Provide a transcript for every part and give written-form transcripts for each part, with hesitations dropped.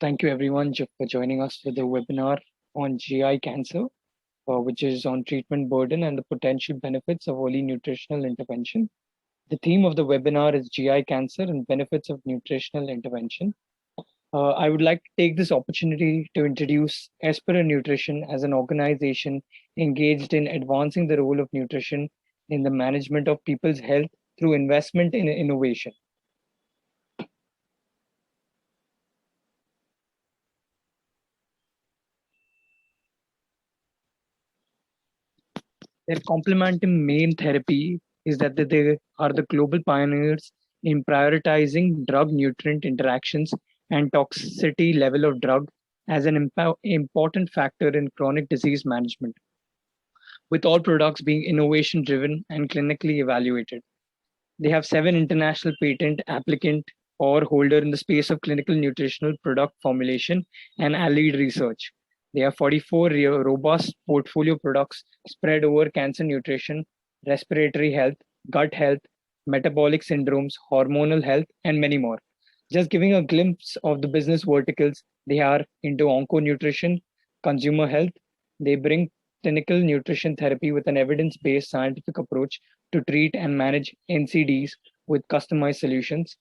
Thank you everyone for joining us for the webinar on GI cancer, which is on treatment burden and the potential benefits of early nutritional intervention. The theme of the webinar is GI cancer and benefits of nutritional intervention. I would like to take this opportunity to introduce Espera Nutrition as an organization engaged in advancing the role of nutrition in the management of people's health through investment in innovation. Their complementing main therapy is that they are the global pioneers in prioritizing drug nutrient interactions and toxicity level of drug as an important factor in chronic disease management, with all products being innovation driven and clinically evaluated. They have 7 international patent applicant or holder in the space of clinical nutritional product formulation and allied research. They have 44 robust portfolio products spread over cancer nutrition, respiratory health, gut health, metabolic syndromes, hormonal health, and many more. Just giving a glimpse of the business verticals, they are into onco nutrition, consumer health. They bring clinical nutrition therapy with an evidence based scientific approach to treat and manage NCDs with customized solutions.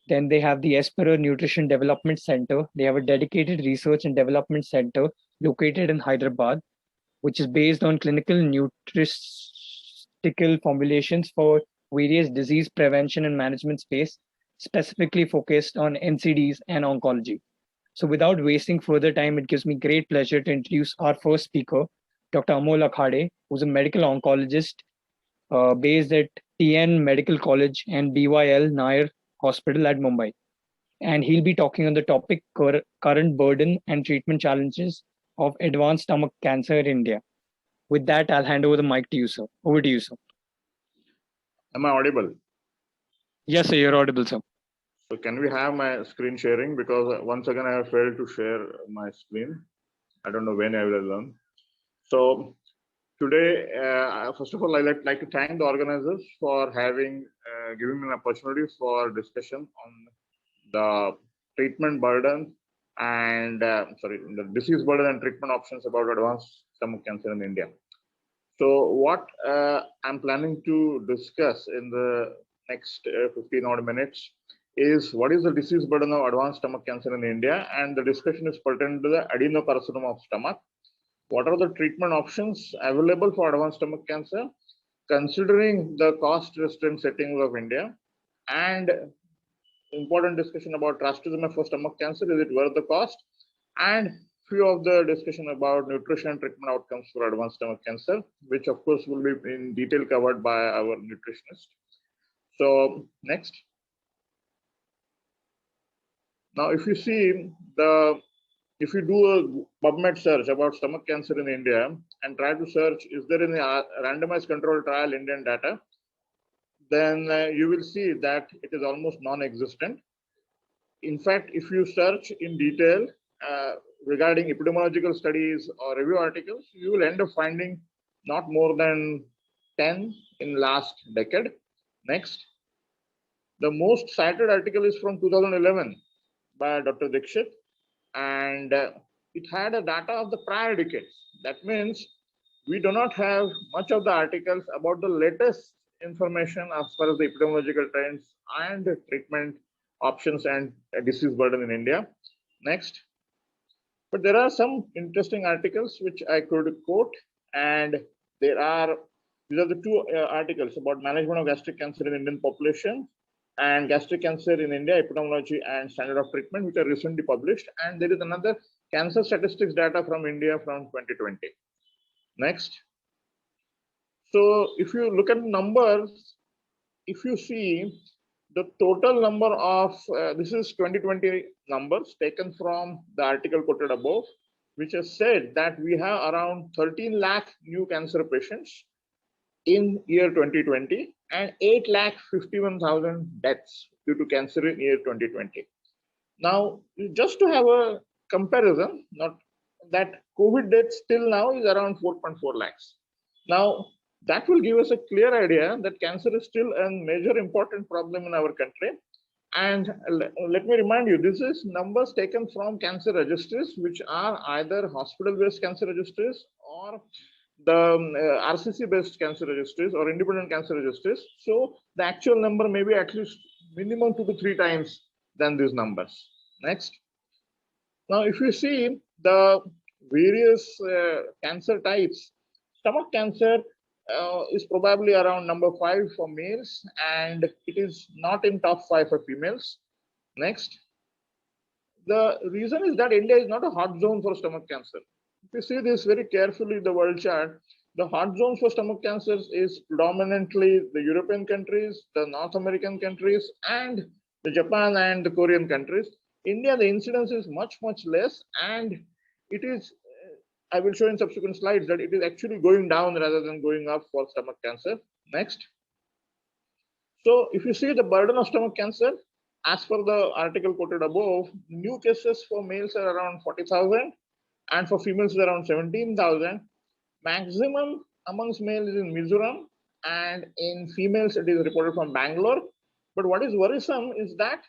Then they have the Espera Nutrition Development Center. They have a dedicated research and development center located in Hyderabad, which is based on clinical nutritional formulations for various disease prevention and management space, specifically focused on NCDs and oncology. So without wasting further time, it gives me great pleasure to introduce our first speaker, Dr. Amol Akhade, who's a medical oncologist based at TN Medical College and BYL Nair Hospital at Mumbai. And he'll be talking on the topic current burden and treatment challenges of advanced stomach cancer in India. With that, I'll hand over the mic to you, sir. Over to you, sir. Am I audible? Yes, sir, you're audible, sir. So can we have my screen sharing? Because once again, I have failed to share my screen. I don't know when I will learn. So today, first of all, I'd like to thank the organizers for having given me an opportunity for discussion on the treatment burden and the disease burden and treatment options about advanced stomach cancer in India. So what I'm planning to discuss in the next 15 odd minutes is what is the disease burden of advanced stomach cancer in India, and the discussion is pertinent to the adenocarcinoma of stomach. What are the treatment options available for advanced stomach cancer, considering the cost-restrained settings of India, and important discussion about trastuzumab for stomach cancer, is it worth the cost, and few of the discussion about nutrition treatment outcomes for advanced stomach cancer, which of course will be in detail covered by our nutritionist. So next. Now, if you see if you do a PubMed search about stomach cancer in India and try to search, is there any randomized control trial Indian data, then you will see that it is almost non-existent. In fact, if you search in detail regarding epidemiological studies or review articles, you will end up finding not more than 10 in last decade. Next. The most cited article is from 2011 by Dr. Dixit, and it had a data of the prior decades. That means we do not have much of the articles about the latest information as far as the epidemiological trends and treatment options and disease burden in India. Next. But there are some interesting articles which I could quote, and these are the two articles about management of gastric cancer in Indian population and gastric cancer in India, epidemiology and standard of treatment, which are recently published. And there is another cancer statistics data from India from 2020. Next. So if you look at numbers, if you see the total number of, this is 2020 numbers taken from the article quoted above, which has said that we have around 13 lakh new cancer patients in year 2020 and 8,51,000 deaths due to cancer in year 2020. Now, just to have a comparison, not that COVID deaths till now is around 4.4 lakhs. Now, that will give us a clear idea that cancer is still a major important problem in our country. And let me remind you, this is numbers taken from cancer registries, which are either hospital-based cancer registries or the RCC-based cancer registries or independent cancer registries. So the actual number may be at least minimum 2 to 3 times than these numbers. Next. Now, if you see the various cancer types, stomach cancer is probably around number 5 for males, and it is not in top 5 for females. Next, the reason is that India is not a hot zone for stomach cancer. If you see this very carefully, the world chart, the hot zones for stomach cancers is predominantly the European countries, the North American countries, and the Japan and the Korean countries. India, the incidence is much, much less, and it is, I will show in subsequent slides that it is actually going down rather than going up for stomach cancer. Next. So if you see the burden of stomach cancer, as per the article quoted above, new cases for males are around 40,000 and for females is around 17,000. Maximum amongst males is in Mizoram, and in females it is reported from Bangalore. But what is worrisome is that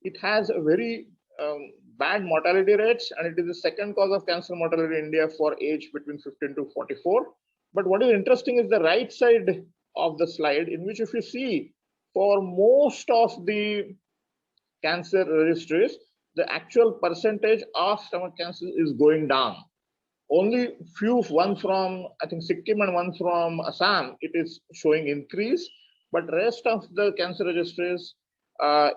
it has a very bad mortality rates, and it is the second cause of cancer mortality in India for age between 15 to 44. But what is interesting is the right side of the slide, in which if you see for most of the cancer registries, the actual percentage of stomach cancer is going down. Only few, one from I think Sikkim and one from Assam, it is showing increase, but rest of the cancer registries,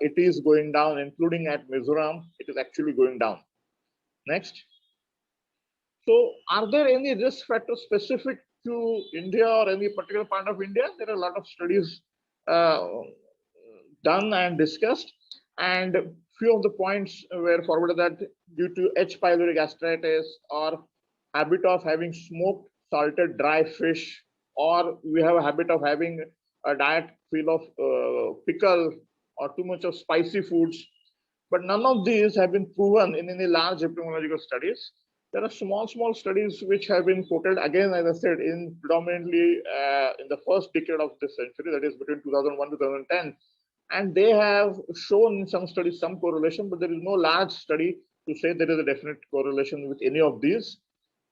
it is going down, including at Mizoram, it is actually going down. Next. So are there any risk factors specific to India or any particular part of India? There are a lot of studies done and discussed, and few of the points were forwarded that due to H. pylori gastritis or habit of having smoked salted dry fish, or we have a habit of having a diet full of pickle or too much of spicy foods. But none of these have been proven in any large epidemiological studies. There are small studies which have been quoted, again, as I said, in predominantly in the first decade of this century, that is between 2001 to 2010. And they have shown in some studies some correlation, but there is no large study to say there is a definite correlation with any of these.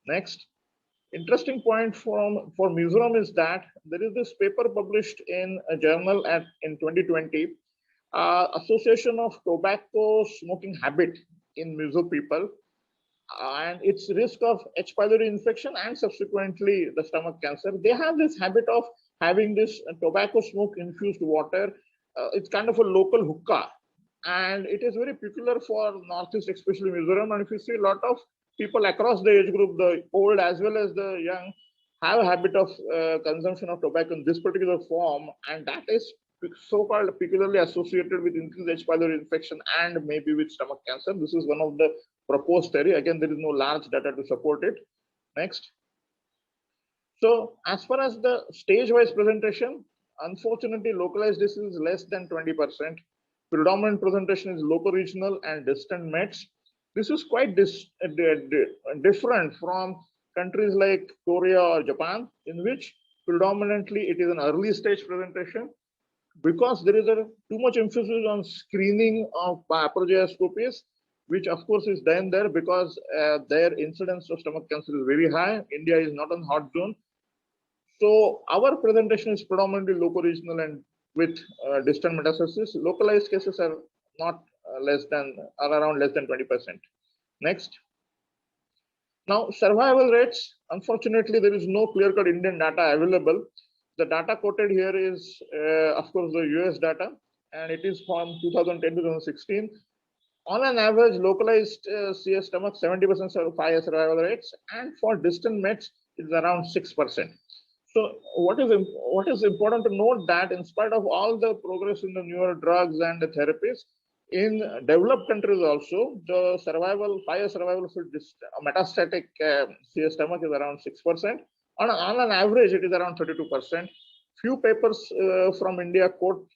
Next. Interesting point for Mizoram is that there is this paper published in a journal in 2020, association of tobacco smoking habit in Mizo people and its risk of H. pylori infection and subsequently the stomach cancer. They have this habit of having this tobacco smoke infused water. It's kind of a local hookah, and it is very peculiar for Northeast, especially Mizoram. And if you see a lot of people across the age group, the old as well as the young, have a habit of consumption of tobacco in this particular form, and that is so-called peculiarly associated with increased H. pylori infection and maybe with stomach cancer. This is one of the proposed theory. Again, there is no large data to support it. Next. So as far as the stage-wise presentation, unfortunately, localized disease is less than 20%. Predominant presentation is local, regional, and distant mets. This is quite different from countries like Korea or Japan, in which predominantly it is an early stage presentation, because there is too much emphasis on screening of laparoscopies, which of course is done there because their incidence of stomach cancer is very high. India is not a hot zone. So our presentation is predominantly local, regional, and with distant metastasis. Localized cases are not around less than 20%. Next. Now, survival rates, unfortunately, there is no clear-cut Indian data available. The data quoted here is, of course, the US data, and it is from 2010 to 2016. On an average, localized CS stomach, 70% survival rates, and for distant mets, it's around 6%. So what is important to note that in spite of all the progress in the newer drugs and the therapies, in developed countries also, the higher survival for metastatic CS stomach is around 6%. On an average, it is around 32%. Few papers from India quote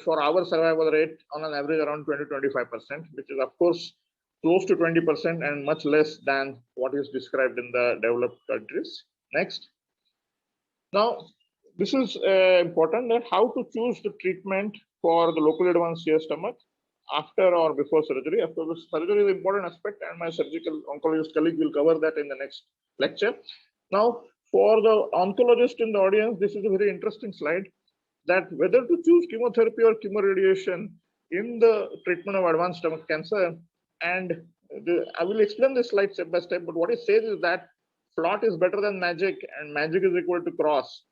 for our survival rate on an average around 20-25%, which is of course close to 20% and much less than what is described in the developed countries. Next. Now, this is important, that how to choose the treatment for the locally advanced CS stomach. after or before surgery. Of course, surgery is an important aspect, and my surgical oncologist colleague will cover that in the next lecture. Now, for the oncologist in the audience, this is a very interesting slide, that whether to choose chemotherapy or chemoradiation in the treatment of advanced stomach cancer. And I will explain this slide step by step, but what it says is that FLOT is better than MAGIC and MAGIC is equal to CROSS.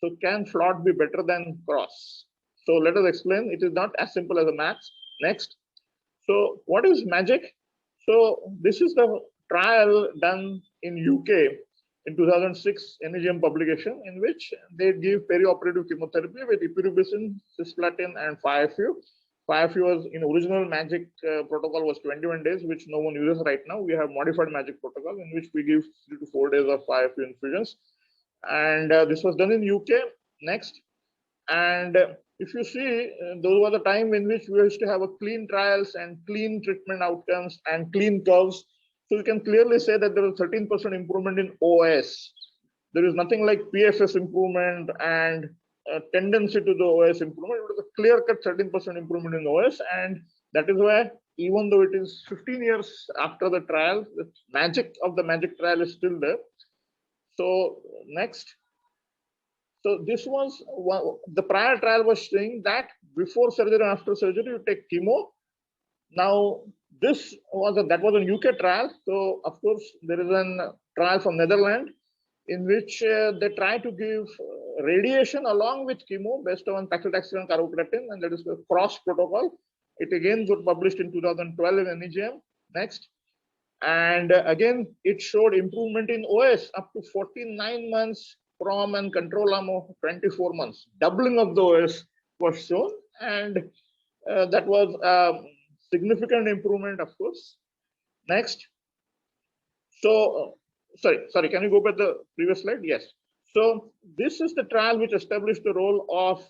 So can FLOT be better than CROSS? So let us explain. It is not as simple as a maths. Next. So what is MAGIC? So this is the trial done in UK in 2006 NEGM publication, in which they give perioperative chemotherapy with epirubicin, cisplatin, and 5-FU. 5-FU was in original MAGIC protocol was 21 days, which no one uses right now. We have modified MAGIC protocol in which we give 3 to 4 days of 5-FU infusions. And this was done in UK. Next. And if you see, those were the time in which we used to have a clean trials and clean treatment outcomes and clean curves. So you can clearly say that there was 13% improvement in OS. There is nothing like PFS improvement and a tendency to the OS improvement. It was a clear-cut 13% improvement in OS, and that is why, even though it is 15 years after the trial, the magic of the MAGIC trial is still there. So next. So this was the prior trial was saying that before surgery and after surgery you take chemo. Now this was that was a UK trial. So of course there is a trial from Netherlands in which they try to give radiation along with chemo based on paclitaxel and carboplatin, and that is the CROSS protocol. It again got published in 2012 in NEGM. Next. And again, it showed improvement in OS up to 49 months from a control arm of 24 months. Doubling of the OS was shown, and that was a significant improvement, of course. Next. So, sorry, can you go back the previous slide? Yes. So this is the trial which established the role of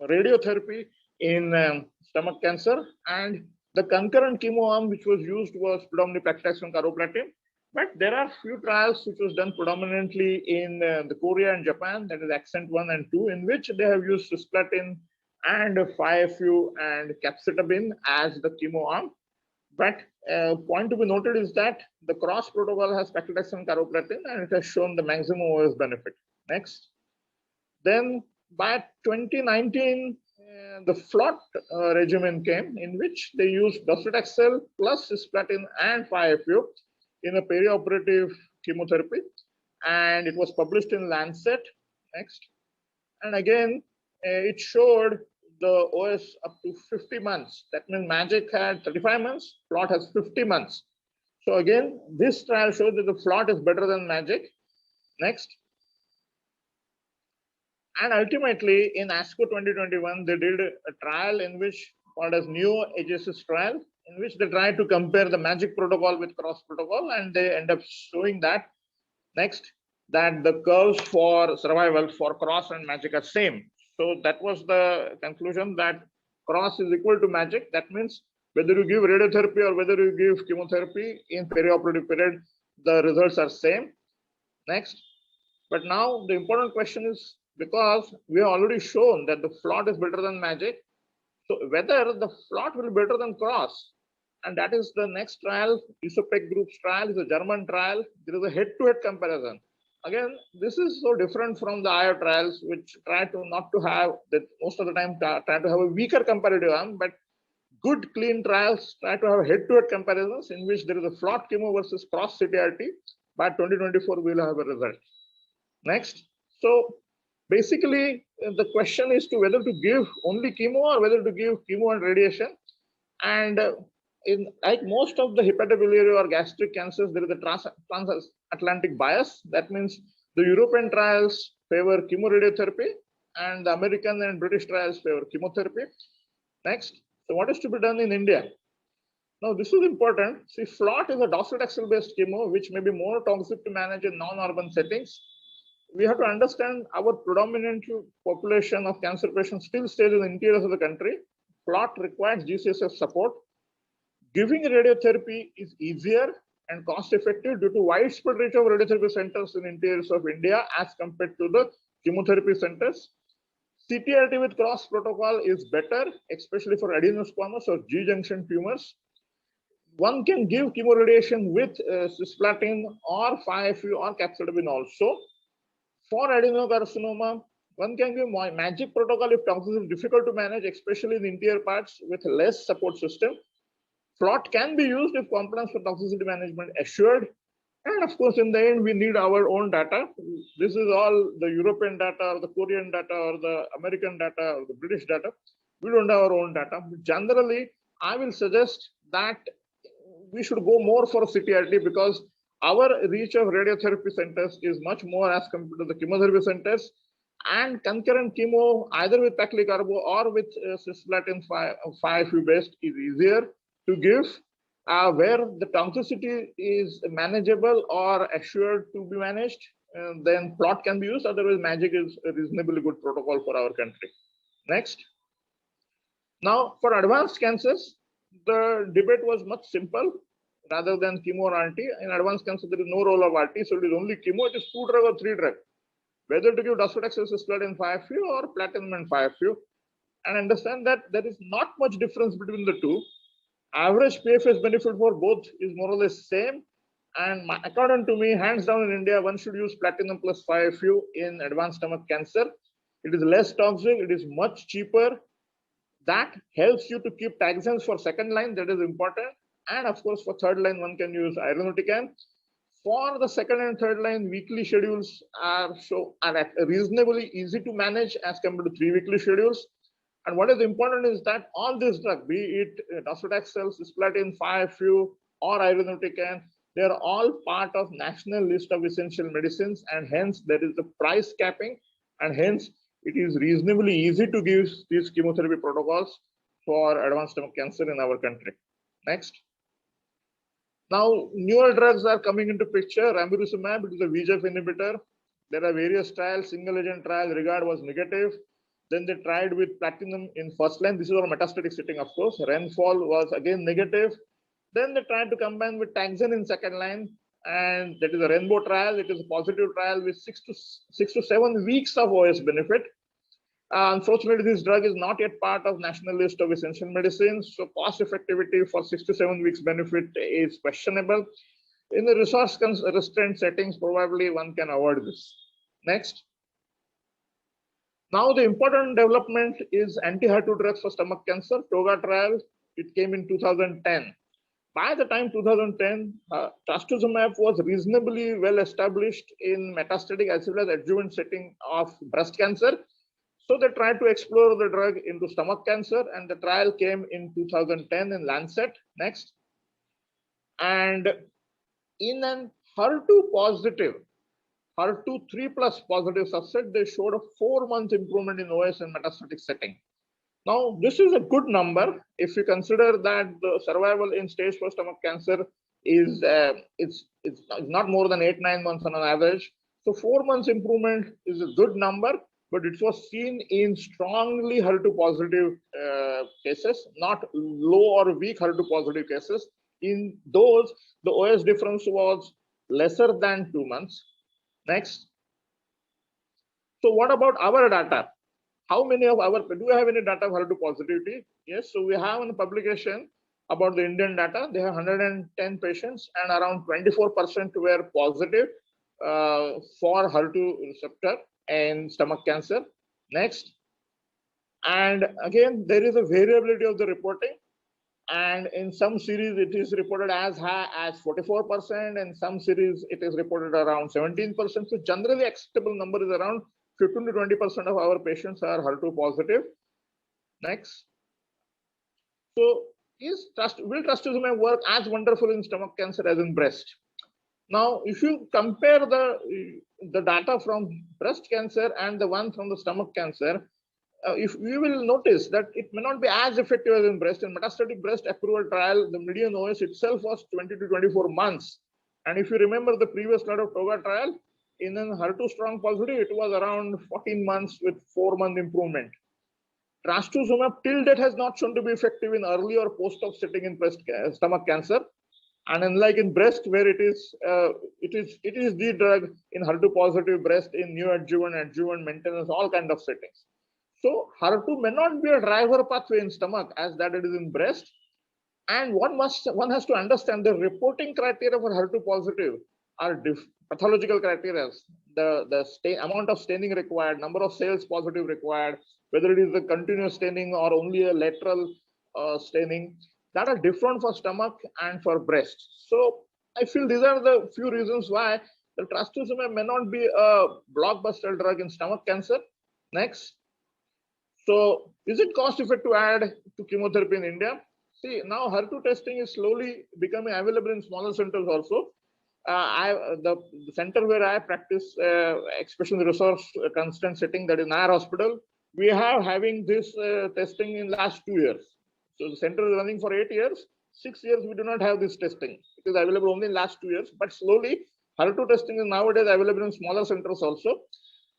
radiotherapy in stomach cancer, and the concurrent chemo arm which was used was predominantly paclitaxel and carboplatin. But there are few trials which was done predominantly in the Korea and Japan, that is Accent 1 and 2, in which they have used cisplatin and 5-FU and capecitabine as the chemo arm. But point to be noted is that the CROSS protocol has paclitaxel and carboplatin, and it has shown the maximum OS benefit. Next. Then by 2019, the FLOT regimen came, in which they used docetaxel plus cisplatin and 5-FU in a perioperative chemotherapy, and it was published in Lancet. Next. And again, it showed the OS up to 50 months. That means MAGIC had 35 months, FLOT has 50 months. So again, this trial shows that the FLOT is better than MAGIC. Next. And ultimately, in ASCO 2021, they did a trial in which called as Neo-AEGIS trial, in which they tried to compare the MAGIC protocol with CROSS protocol, and they end up showing that. Next, that the curves for survival for CROSS and MAGIC are same. So that was the conclusion, that CROSS is equal to MAGIC. That means whether you give radiotherapy or whether you give chemotherapy in perioperative period, the results are same. Next. But now the important question is, because we have already shown that the FLOT is better than MAGIC, so whether the FLOT will be better than CROSS, and that is the next trial. ISOPEC group's trial is a German trial. There is a head-to-head comparison. Again, this is so different from the IO trials, which try to not to have that most of the time try to have a weaker comparative arm, but good clean trials try to have head-to-head comparisons in which there is a FLOT chemo versus CROSS CTRT. By 2024, we will have a result. Next. So basically, the question is to whether to give only chemo or whether to give chemo and radiation. And in like most of the hepatobiliary or gastric cancers, there is a transatlantic bias. That means the European trials favor chemoradiotherapy and the American and British trials favor chemotherapy. Next. So what is to be done in India? Now this is important. See, FLOT is a docetaxel based chemo, which may be more toxic to manage in non-urban settings. We have to understand our predominant population of cancer patients still stays in the interiors of the country. FLOT requires GCSF support. Giving radiotherapy is easier and cost effective due to widespread reach of radiotherapy centers in interiors of India as compared to the chemotherapy centers. CTRT with cross protocol is better, especially for adenosquamous or G-junction tumors. One can give chemoradiation with cisplatin or 5-FU or capecitabine also. For adenocarcinoma, one can give magic protocol if toxicity is difficult to manage, especially in the interior parts with less support system. Plot can be used if compliance for toxicity management assured. And of course, in the end, we need our own data. This is all the European data or the Korean data or the American data or the British data. We don't have our own data. But generally, I will suggest that we should go more for CTRT because our reach of radiotherapy centers is much more as compared to the chemotherapy centers. And concurrent chemo, either with paclitaxel or with cisplatin 5-FU based, is easier to give. Where the toxicity is manageable or assured to be managed, then plot can be used. Otherwise, magic is a reasonably good protocol for our country. Next. Now, for advanced cancers, the debate was much simple. Rather than chemo or RT, in advanced cancer, there is no role of RT, so it is only chemo. It is 2-drug or 3-drug. Whether to give docetaxel, cisplatin 5-FU or platinum and 5-FU. And understand that there is not much difference between the two. Average PFS benefit for both is more or less same. And according to me, hands down in India, one should use platinum plus 5-FU in advanced stomach cancer. It is less toxic. It is much cheaper. That helps you to keep taxanes for second line. That is important. And of course, for third line, one can use irinotecan. For the second and third line, weekly schedules are reasonably easy to manage as compared to 3 weekly schedules. And what is important is that all these drugs, be it docetaxel, cisplatin, 5-FU, or irinotecan, they are all part of national list of essential medicines, and hence there is the price capping, and hence it is reasonably easy to give these chemotherapy protocols for advanced stomach cancer in our country. Next. Now, newer drugs are coming into picture. Ramucirumab, it is a VEGF inhibitor. There are various trials. Single agent trial, regard was negative. Then they tried with platinum in first line. This is our metastatic setting, of course. Renfall was again negative. Then they tried to combine with taxane in second line. And that is a rainbow trial. It is a positive trial with 6 to 7 weeks of OS benefit. Unfortunately, this drug is not yet part of national list of essential medicines. So cost effectivity for 6 to 7 weeks benefit is questionable. In the resource restrained settings, probably one can avoid this. Next. Now, the important development is anti-HER2 drugs for stomach cancer. TOGA trial, it came in 2010. By the time 2010, trastuzumab was reasonably well established in metastatic as well as adjuvant setting of breast cancer. So they tried to explore the drug into stomach cancer, and the trial came in 2010 in Lancet. Next. And in an HER2 positive, HER2 3+ positive subset, they showed a 4-month improvement in OS in metastatic setting. Now, this is a good number if you consider that the survival in stage 4 stomach cancer is it's not more than 8-9 months on an average. So 4 months improvement is a good number, but it was seen in strongly HER2 positive cases, not low or weak HER2 positive cases. In those, the OS difference was lesser than 2 months. Next. So what about our data? How many of our, do we have any data of HER2 positivity? Yes, so we have a publication about the Indian data. They have 110 patients and around 24% were positive for HER2 receptor and stomach cancer. Next. And again, there is a variability of the reporting. And in some series, it is reported as high as 44%, and some series, it is reported around 17%. So generally acceptable number is around 15 to 20% of our patients are HER2 positive. Next. So will trastuzumab work as wonderful in stomach cancer as in breast? Now, if you compare the data from breast cancer and the one from the stomach cancer, if you will notice that it may not be as effective as in breast. In metastatic breast approval trial, the median OS itself was 20 to 24 months. And if you remember the previous slide of TOGA trial, in an HER2 strong positive, it was around 14 months with 4-month improvement. Trastuzumab till date has not shown to be effective in early or post-op setting in stomach cancer. And unlike in breast, where it is the drug in HER2 positive breast in neoadjuvant, adjuvant, maintenance, all kind of settings. So HER2 may not be a driver pathway in stomach as that it is in breast. And one has to understand the reporting criteria for HER2 positive are pathological criteria. The amount of staining required, number of cells positive required, whether it is a continuous staining or only a lateral staining, that are different for stomach and for breast. So I feel these are the few reasons why the trastuzumab may not be a blockbuster drug in stomach cancer. Next. So is it cost effective to add to chemotherapy in India? See, now HER2 testing is slowly becoming available in smaller centers also. The center where I practice, especially the resource constant setting, that is our hospital, we are having this testing in last 2 years. So the center is running for 8 years. 6 years we do not have this testing. It is available only in last 2 years, but slowly HER2 testing is nowadays available in smaller centers also.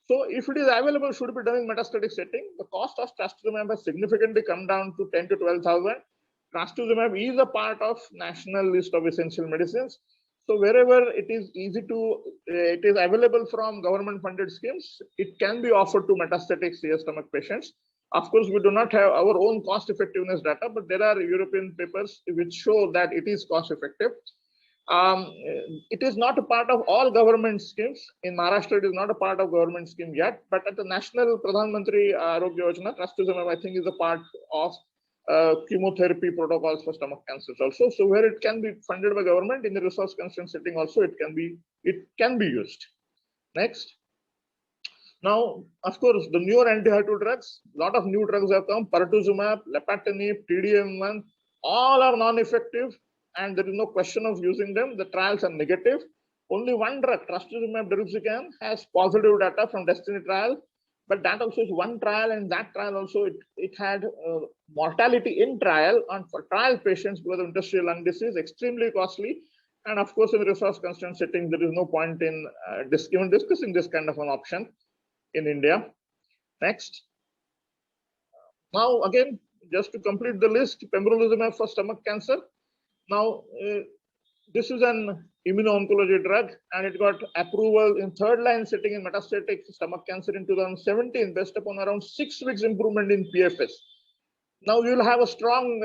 So if it is available, should be done in metastatic setting. The cost of trastuzumab has significantly come down to 10 to 12,000. Trastuzumab is a part of national list of essential medicines. So wherever it is it is available from government funded schemes, it can be offered to metastatic CS stomach patients. Of course, we do not have our own cost effectiveness data, but there are European papers which show that it is cost effective. It is not a part of all government schemes. In Maharashtra, it is not a part of government scheme yet, but at the national Pradhan Mantri Arogya Yojana, trastuzumab, I think, is a part of chemotherapy protocols for stomach cancers also. So where it can be funded by government in the resource constraint setting also, it can be used. Next. Now, of course, the newer anti-HER2 drugs, a lot of new drugs have come, pertuzumab, lapatinib, TDM1, all are non-effective, and there is no question of using them. The trials are negative. Only one drug, trastuzumab deruxtecan, has positive data from Destiny trial, but that also is one trial, and that trial also it had mortality in trial and for trial patients because of interstitial lung disease, extremely costly. And of course, in the resource constraint settings, there is no point in even discussing this kind of an option in India. Next. Now, again, just to complete the list, pembrolizumab for stomach cancer. Now, this is an immuno-oncology drug, and it got approval in third-line setting in metastatic stomach cancer in 2017, based upon around 6 weeks improvement in PFS. Now, you will have a strong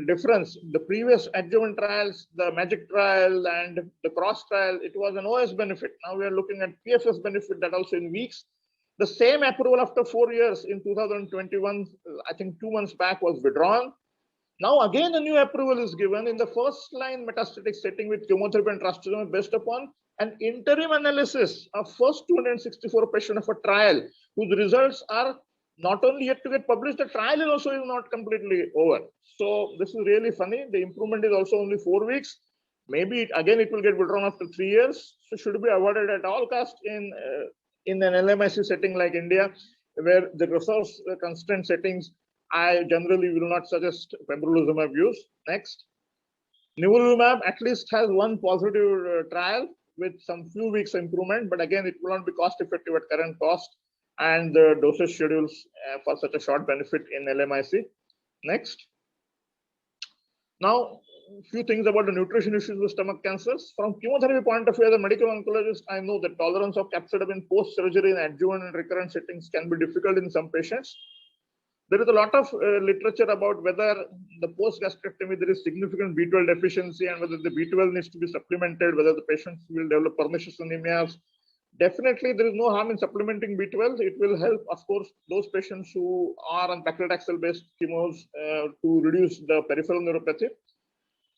difference. The previous adjuvant trials, the MAGIC trial and the CROSS trial, it was an OS benefit. Now we are looking at PFS benefit, that also in weeks. The same approval after 4 years in 2021, I think 2 months back, was withdrawn. Now again, a new approval is given in the first-line metastatic setting with chemotherapy and trastuzumab based upon an interim analysis of first 264 patients of a trial whose results are not only yet to get published, the trial is also not completely over. So this is really funny. The improvement is also only 4 weeks. Maybe again it will get withdrawn after 3 years. So should be avoided at all cost in an LMIC setting like India, where the resource constraint settings, I generally will not suggest pembrolizumab use. Next. Nivolumab at least has one positive trial with some few weeks improvement, but again, it will not be cost effective at current cost and the dosage schedules for such a short benefit in LMIC. Next. Now, a few things about the nutrition issues with stomach cancers. From chemotherapy point of view, as a medical oncologist, I know that tolerance of capecitabine post-surgery in adjuvant and recurrent settings can be difficult in some patients. There is a lot of literature about whether the post-gastrectomy there is significant B12 deficiency and whether the B12 needs to be supplemented, whether the patients will develop pernicious anemias. Definitely, there is no harm in supplementing B12. It will help, of course, those patients who are on paclitaxel-based chemos to reduce the peripheral neuropathy.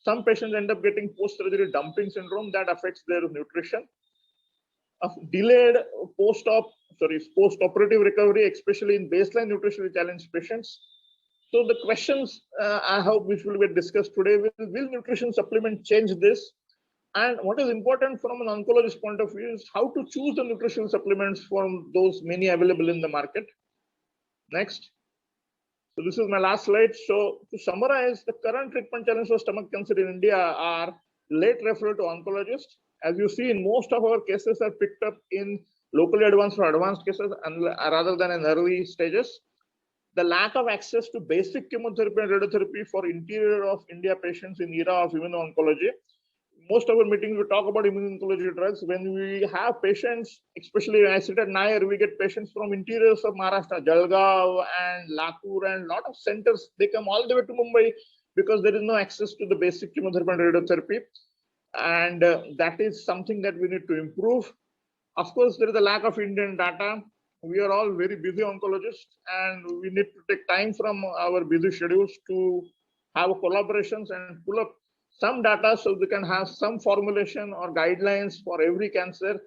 Some patients end up getting post-surgery dumping syndrome that affects their nutrition. Delayed post-operative recovery, especially in baseline nutritionally challenged patients. So the questions I hope which will get discussed today, will nutrition supplement change this? And what is important from an oncologist point of view is how to choose the nutritional supplements from those many available in the market. Next. So this is my last slide. So to summarize, the current treatment challenges for stomach cancer in India are late referral to oncologist. As you see, in most of our cases are picked up in locally advanced or advanced cases and rather than in early stages. The lack of access to basic chemotherapy and radiotherapy for interior of India patients in era of immuno-oncology. most of our meetings, we talk about immuno-oncology drugs. When we have patients, especially when I sit at Nair, we get patients from interiors of Maharashtra, Jalgaon and Latur, and a lot of centers. They come all the way to Mumbai because there is no access to the basic chemotherapy and radiotherapy. And that is something that we need to improve. Of course, there is a lack of Indian data. We are all very busy oncologists, and we need to take time from our busy schedules to have collaborations and pull up some data so we can have some formulation or guidelines for every cancer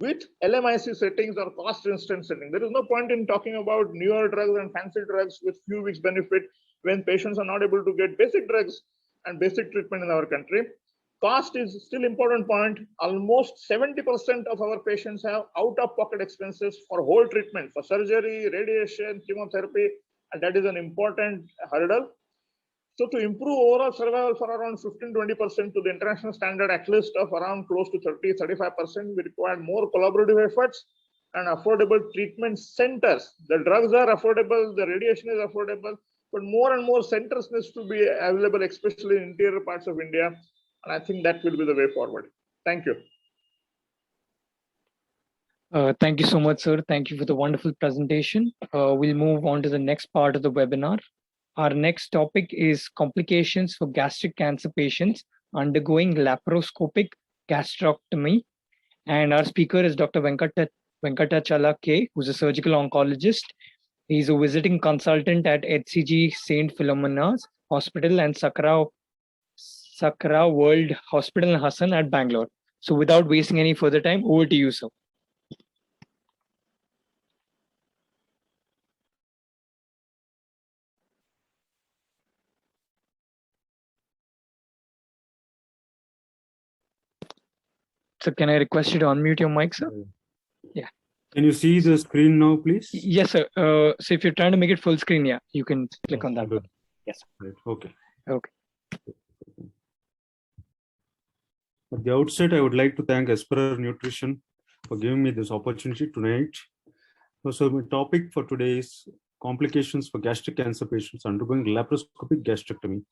with LMIC settings or cost resistant setting. There is no point in talking about newer drugs and fancy drugs with few weeks benefit when patients are not able to get basic drugs and basic treatment in our country. Cost is still important point. Almost 70% of our patients have out-of-pocket expenses for whole treatment, for surgery, radiation, chemotherapy, and that is an important hurdle. So to improve overall survival for around 15-20% to the international standard, at least of around close to 30-35%, we require more collaborative efforts and affordable treatment centers. The drugs are affordable, the radiation is affordable, but more and more centers needs to be available, especially in interior parts of India. And I think that will be the way forward. Thank you. Thank you so much, sir. Thank you for the wonderful presentation. We'll move on to the next part of the webinar. Our next topic is complications for gastric cancer patients undergoing laparoscopic gastrectomy. And our speaker is Dr. Venkatachala K, who's a surgical oncologist. He's a visiting consultant at HCG St. Philomena's Hospital and Sakra World Hospital in Hassan at Bangalore. So without wasting any further time, over to you, sir. So can I request you to unmute your mic, sir? Yeah. Can you see the screen now, please? Yes, sir. So if you're trying to make it full screen, yeah, you can click on that. Good. Yes. Right. Okay. Okay. At the outset, I would like to thank Esperer Nutrition for giving me this opportunity tonight. So my topic for today is complications for gastric cancer patients undergoing laparoscopic gastrectomy.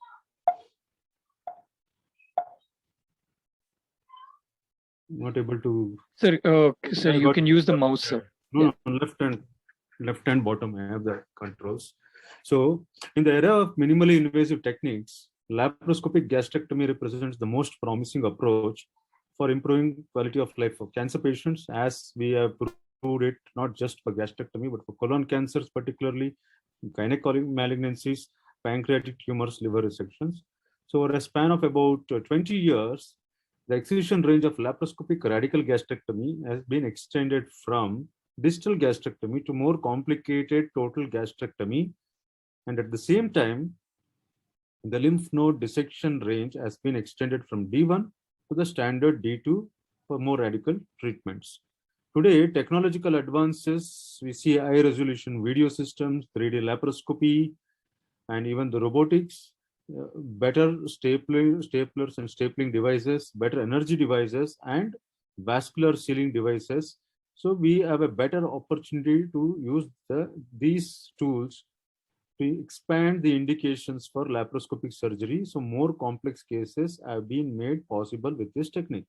Not able to. Sir, you can use the mouse, sir. No, left hand bottom, I have the controls. So in the era of minimally invasive techniques, laparoscopic gastrectomy represents the most promising approach for improving quality of life for cancer patients, as we have proved it not just for gastrectomy, but for colon cancers, particularly gynecologic malignancies, pancreatic tumors, liver resections. So over a span of about 20 years, the excision range of laparoscopic radical gastrectomy has been extended from distal gastrectomy to more complicated total gastrectomy. And at the same time, the lymph node dissection range has been extended from D1 to the standard D2 for more radical treatments. Today, technological advances, we see high resolution video systems, 3D laparoscopy, and even the robotics, better staplers and stapling devices, better energy devices, and vascular sealing devices. So we have a better opportunity to use these tools to expand the indications for laparoscopic surgery. So more complex cases have been made possible with this technique.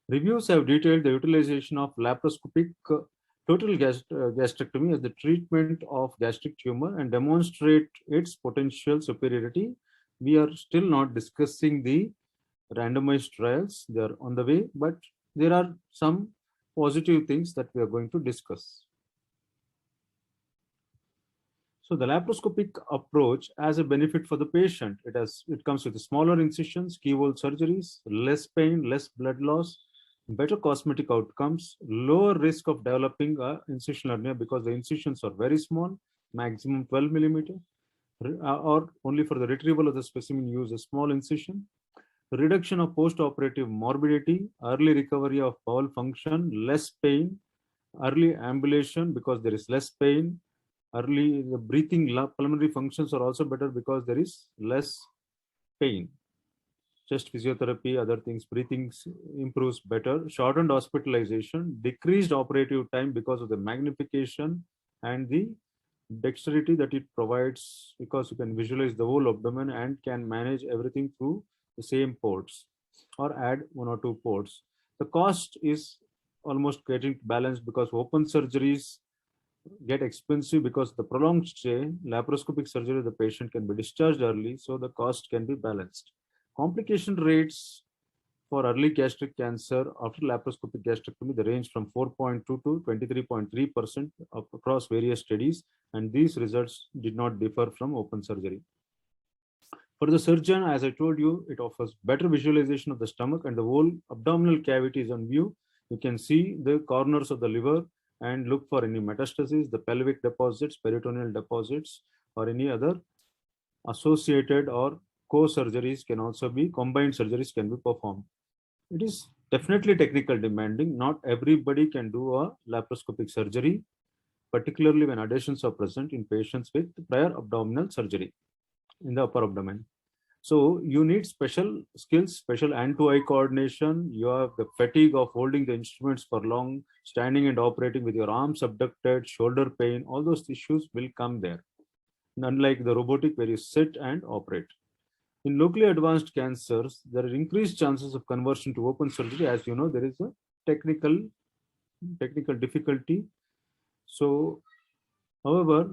Reviews have detailed the utilization of laparoscopic total gastrectomy as the treatment of gastric tumor and demonstrate its potential superiority. We are still not discussing the randomized trials. They are on the way, but there are some positive things that we are going to discuss. So the laparoscopic approach has a benefit for the patient. It comes with smaller incisions, keyhole surgeries, less pain, less blood loss, better cosmetic outcomes, lower risk of developing incisional hernia because the incisions are very small, maximum 12 millimeter, or only for the retrieval of the specimen use a small incision. Reduction of post-operative morbidity, early recovery of bowel function, less pain, early ambulation because there is less pain, early the breathing pulmonary functions are also better because there is less pain. Chest physiotherapy, other things, breathing improves better, shortened hospitalization, decreased operative time because of the magnification and the dexterity that it provides, because you can visualize the whole abdomen and can manage everything through the same ports. or add 1 or 2 ports. The cost is almost getting balanced because open surgeries get expensive because the prolonged stay. Laparoscopic surgery, the patient can be discharged early, so the cost can be balanced. Complication rates for early gastric cancer after laparoscopic gastrectomy, they range from 4.2 to 23.3% across various studies, and these results did not differ from open surgery. For the surgeon, as I told you, it offers better visualization of the stomach and the whole abdominal cavity is on view. You can see the corners of the liver and look for any metastases, the pelvic deposits, peritoneal deposits, or any other associated or co-surgeries can also be, combined surgeries can be performed. It is definitely technical demanding. Not everybody can do a laparoscopic surgery, particularly when adhesions are present in patients with prior abdominal surgery in the upper abdomen. So you need special skills, special hand-to-eye coordination. You have the fatigue of holding the instruments for long, standing and operating with your arms abducted, shoulder pain, all those issues will come there. Unlike the robotic where you sit and operate. In locally advanced cancers, there are increased chances of conversion to open surgery. As you know, there is a technical difficulty. So, however,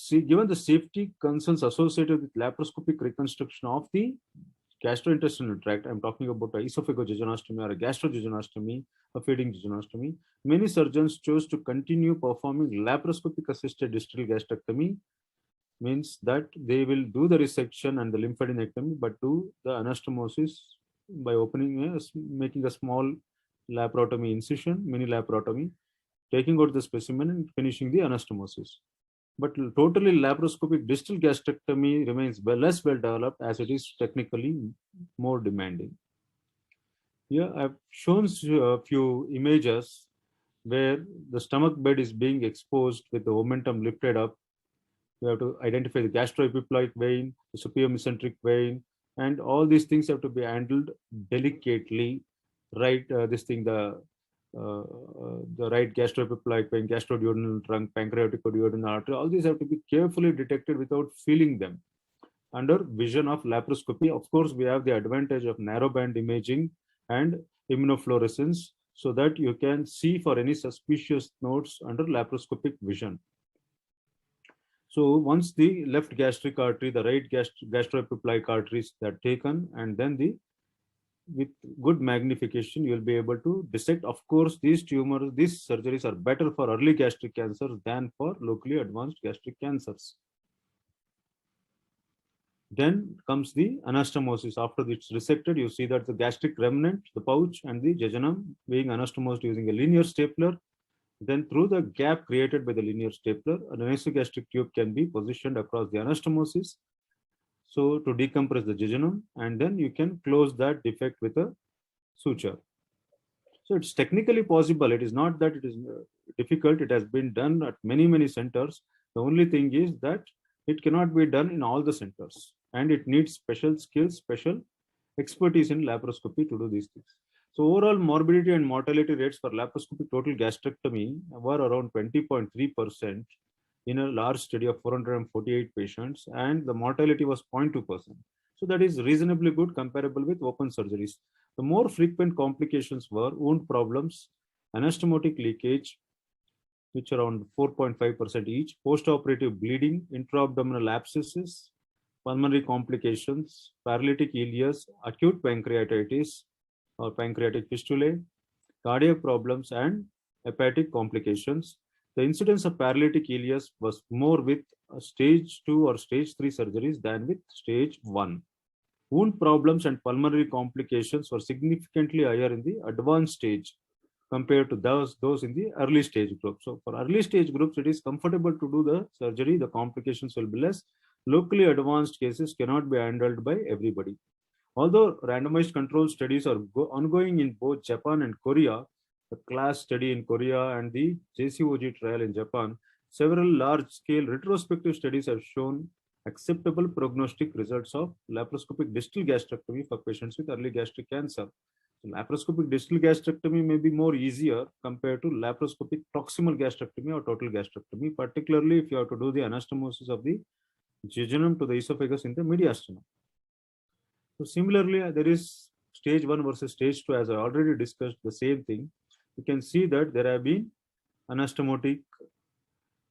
given the safety concerns associated with laparoscopic reconstruction of the gastrointestinal tract, I'm talking about a esophagojejunostomy or a gastrojejunostomy, a feeding jejunostomy, many surgeons chose to continue performing laparoscopic assisted distal gastrectomy. Means that they will do the resection and the lymphadenectomy, but do the anastomosis by making a small laparotomy incision, mini laparotomy, taking out the specimen and finishing the anastomosis. But totally laparoscopic distal gastrectomy remains less well developed as it is technically more demanding. Here I've shown a few images where the stomach bed is being exposed with the omentum lifted up. You have to identify the gastroepiploic vein, the superior mesenteric vein, and all these things have to be handled delicately. Right, the right gastroepiploic vein, gastroduodenal trunk, pancreatic duodenal artery, all these have to be carefully detected without feeling them under vision of laparoscopy. Of course, we have the advantage of narrowband imaging and immunofluorescence so that you can see for any suspicious nodes under laparoscopic vision. So once the left gastric artery, the right gastroepiploic arteries are taken, and then with good magnification, you'll be able to dissect. Of course, these surgeries are better for early gastric cancers than for locally advanced gastric cancers. Then comes the anastomosis. After it's resected, you see that the gastric remnant, the pouch, and the jejunum being anastomosed using a linear stapler. Then through the gap created by the linear stapler, an nasogastric tube can be positioned across the anastomosis. So to decompress the jejunum, and then you can close that defect with a suture. So it's technically possible. It is not that it is difficult. It has been done at many centers. The only thing is that it cannot be done in all the centers, and it needs special skills, special expertise in laparoscopy to do these things. So overall morbidity and mortality rates for laparoscopic total gastrectomy were around 20.3% in a large study of 448 patients, and the mortality was 0.2%. So that is reasonably good comparable with open surgeries. The more frequent complications were wound problems, anastomotic leakage, which are around 4.5% each, postoperative bleeding, intra-abdominal abscesses, pulmonary complications, paralytic ileus, acute pancreatitis or pancreatic fistulae, cardiac problems, and hepatic complications. The incidence of paralytic ileus was more with stage 2 or stage 3 surgeries than with stage 1. Wound problems and pulmonary complications were significantly higher in the advanced stage compared to those in the early stage group. So for early stage groups, it is comfortable to do the surgery. The complications will be less. Locally advanced cases cannot be handled by everybody. Although randomized control studies are ongoing in both Japan and Korea, the CLASS study in Korea and the JCOG trial in Japan, several large-scale retrospective studies have shown acceptable prognostic results of laparoscopic distal gastrectomy for patients with early gastric cancer. So laparoscopic distal gastrectomy may be more easier compared to laparoscopic proximal gastrectomy or total gastrectomy, particularly if you have to do the anastomosis of the jejunum to the esophagus in the mediastinum. So similarly, there is stage 1 versus stage 2, as I already discussed the same thing, you can see that there have been anastomotic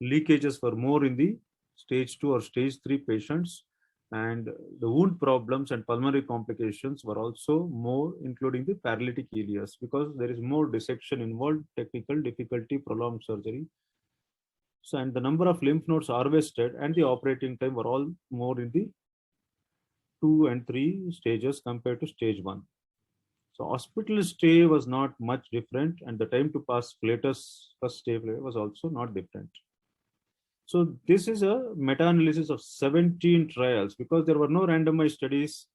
leakages were more in the stage 2 or stage 3 patients, and the wound problems and pulmonary complications were also more, including the paralytic ileus, because there is more dissection involved, technical difficulty, prolonged surgery. So, and the number of lymph nodes harvested and the operating time were all more in the 2 and 3 stages compared to stage 1. So hospital stay was not much different, and the time to pass flatus first stay was also not different. So this is a meta-analysis of 17 trials, because there were no randomized studies.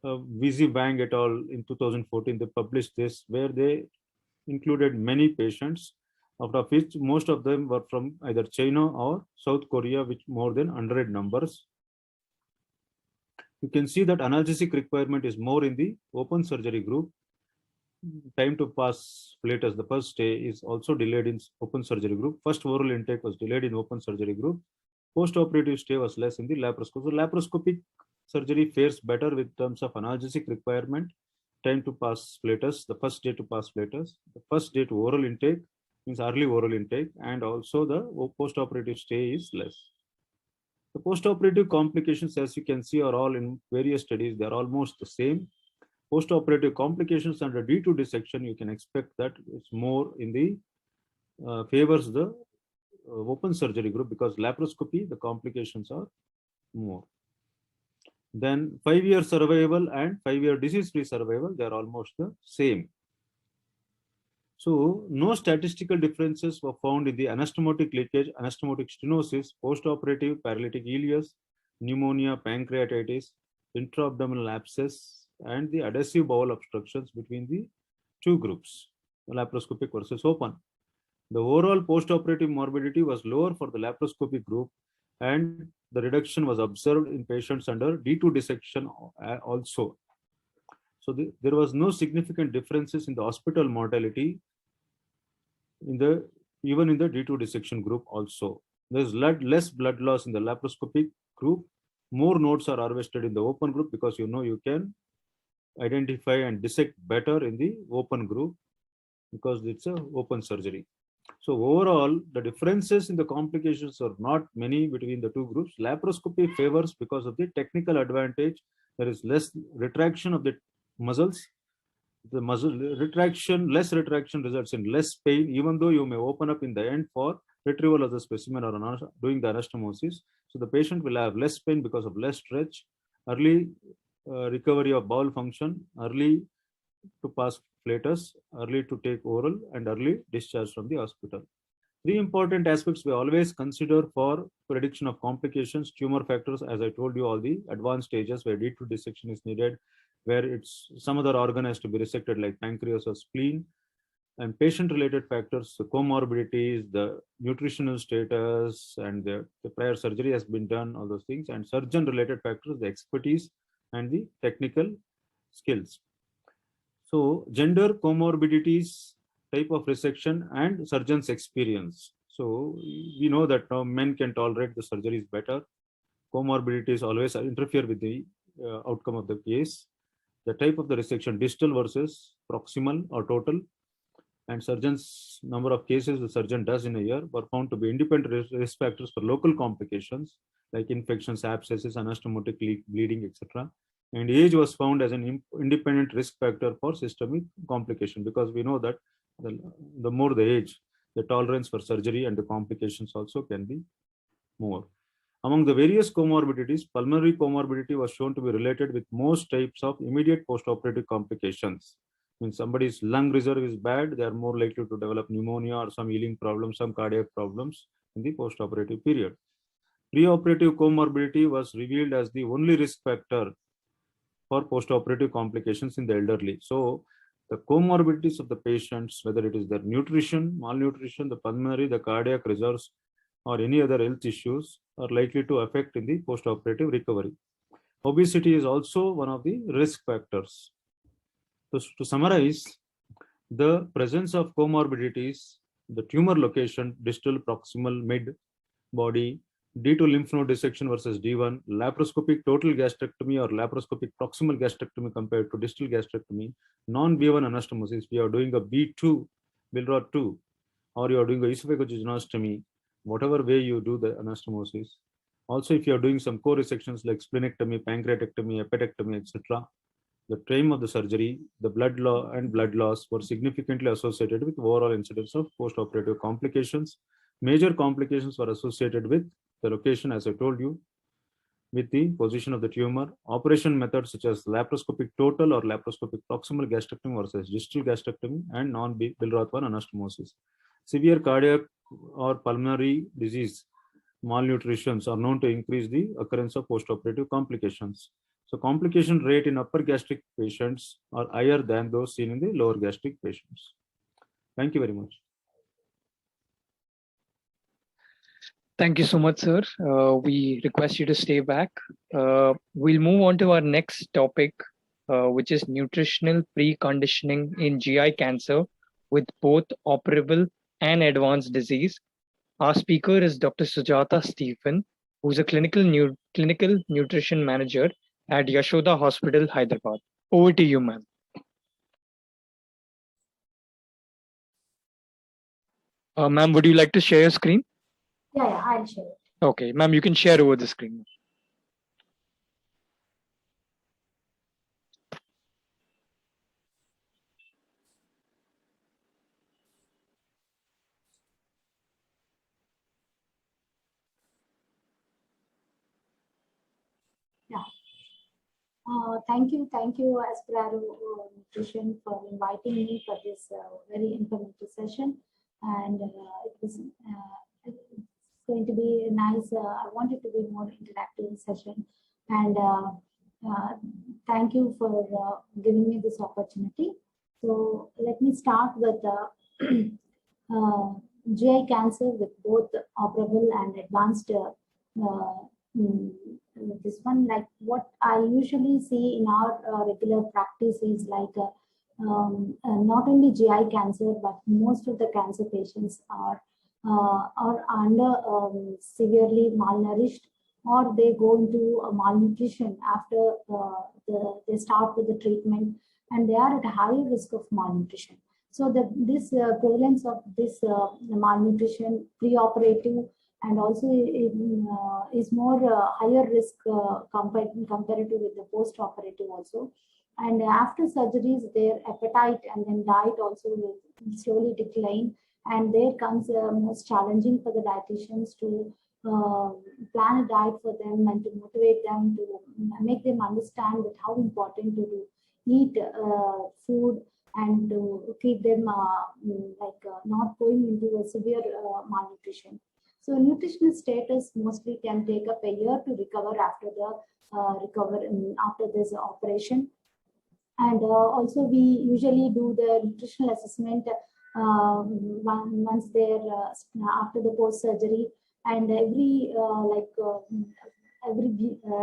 VZ Bang et al. In 2014, they published this, where they included many patients, out of which most of them were from either China or South Korea, with more than 100 numbers. You can see that analgesic requirement is more in the open surgery group. Time to pass flatus, the first stay, is also delayed in open surgery group. First oral intake was delayed in open surgery group. Post-operative stay was less in the laparoscopic. So laparoscopic surgery fares better with terms of analgesic requirement, time to pass flatus, the first day to pass flatus, the first day to oral intake means early oral intake, and also the post-operative stay is less. The post-operative complications, as you can see, are all in various studies. They are almost the same. Post-operative complications under D2 dissection, you can expect that it's more in the favors the open surgery group, because laparoscopy, the complications are more. Then 5-year survival and 5-year disease-free survival, they are almost the same. So no statistical differences were found in the anastomotic leakage, anastomotic stenosis, post-operative paralytic ileus, pneumonia, pancreatitis, intra-abdominal abscess, and the adhesive bowel obstructions between the two groups, laparoscopic versus open. The overall post-operative morbidity was lower for the laparoscopic group, and the reduction was observed in patients under D2 dissection also. So there was no significant differences in the hospital mortality even in the D2 dissection group also. There's less blood loss in the laparoscopic group. More nodes are harvested in the open group, because you can identify and dissect better in the open group, because it's a open surgery. So overall, the differences in the complications are not many between the two groups. Laparoscopy favors because of the technical advantage. There is less retraction of the muscles. The muscle retraction, less retraction results in less pain, even though you may open up in the end for retrieval of the specimen or doing the anastomosis. So the patient will have less pain because of less stretch, early recovery of bowel function, early to pass flatus, early to take oral, and early discharge from the hospital. 3 important aspects we always consider for prediction of complications: tumor factors, as I told you, all the advanced stages where D2 dissection is needed, where it's some other organ has to be resected like pancreas or spleen, and patient-related factors, the comorbidities, the nutritional status, and the prior surgery has been done, all those things, and surgeon-related factors, the expertise and the technical skills. So gender, comorbidities, type of resection, and surgeon's experience. So we know that now men can tolerate the surgeries better. Comorbidities always interfere with the outcome of the case. The type of the resection, distal versus proximal or total, and surgeon's number of cases the surgeon does in a year were found to be independent risk factors for local complications like infections, abscesses, anastomotic leak, bleeding, etc. And age was found as an independent risk factor for systemic complication, because we know that the more the age, the tolerance for surgery and the complications also can be more. Among the various comorbidities, pulmonary comorbidity was shown to be related with most types of immediate postoperative complications. When somebody's lung reserve is bad, they are more likely to develop pneumonia or some healing problems, some cardiac problems in the postoperative period. Preoperative comorbidity was revealed as the only risk factor for postoperative complications in the elderly. So the comorbidities of the patients, whether it is their nutrition, malnutrition, the pulmonary, the cardiac reserves, or any other health issues, are likely to affect in the postoperative recovery. Obesity is also one of the risk factors. So to summarize, the presence of comorbidities, the tumor location, distal, proximal, mid, body, D2 lymph node dissection versus D1, laparoscopic total gastrectomy or laparoscopic proximal gastrectomy compared to distal gastrectomy, non-B1 anastomosis, we are doing a B2, Bilrod 2, or you are doing a esophagogynostomy, whatever way you do the anastomosis. Also, if you are doing some co-resections like splenectomy, pancreatectomy, hepatectomy, etc., the time of the surgery, the blood loss were significantly associated with overall incidence of post-operative complications. Major complications were associated with the location, as I told you, with the position of the tumor. Operation methods such as laparoscopic total or laparoscopic proximal gastrectomy versus distal gastrectomy, and non-Bilroth-1 anastomosis. Severe cardiac or pulmonary disease malnutritions are known to increase the occurrence of post-operative complications. So complication rate in upper gastric patients are higher than those seen in the lower gastric patients. Thank you very much. Thank you so much, sir. We request you to stay back. We'll move on to our next topic, which is nutritional preconditioning in GI cancer with both operable and advanced disease. Our speaker is Dr. Sujatha Stephen, who's a clinical nutrition manager at Yashoda Hospital, Hyderabad. Over to you, ma'am. Ma'am, would you like to share your screen? Yeah, I'll share it. Okay, ma'am, you can share over the screen. Yeah. Thank you, Aspiraro Nutrition, for inviting me for this very informative session. And it's going to be a nice, I want it to be more interactive session. And thank you for giving me this opportunity. So let me start with GI cancer with both operable and advanced this one, like what I usually see in our regular practice is like not only GI cancer, but most of the cancer patients are under severely malnourished, or they go into malnutrition after they start with the treatment, and they are at a higher risk of malnutrition. So this prevalence of this malnutrition preoperative and also is more higher risk comparative with the post-operative also. And after surgeries, their appetite and then diet also will slowly decline. And there comes most challenging for the dietitians to plan a diet for them and to motivate them, to make them understand that how important to eat food and to keep them not going into a severe malnutrition. So nutritional status mostly can take up a year to recover after the after this operation. And also we usually do the nutritional assessment once they're after the post surgery, and every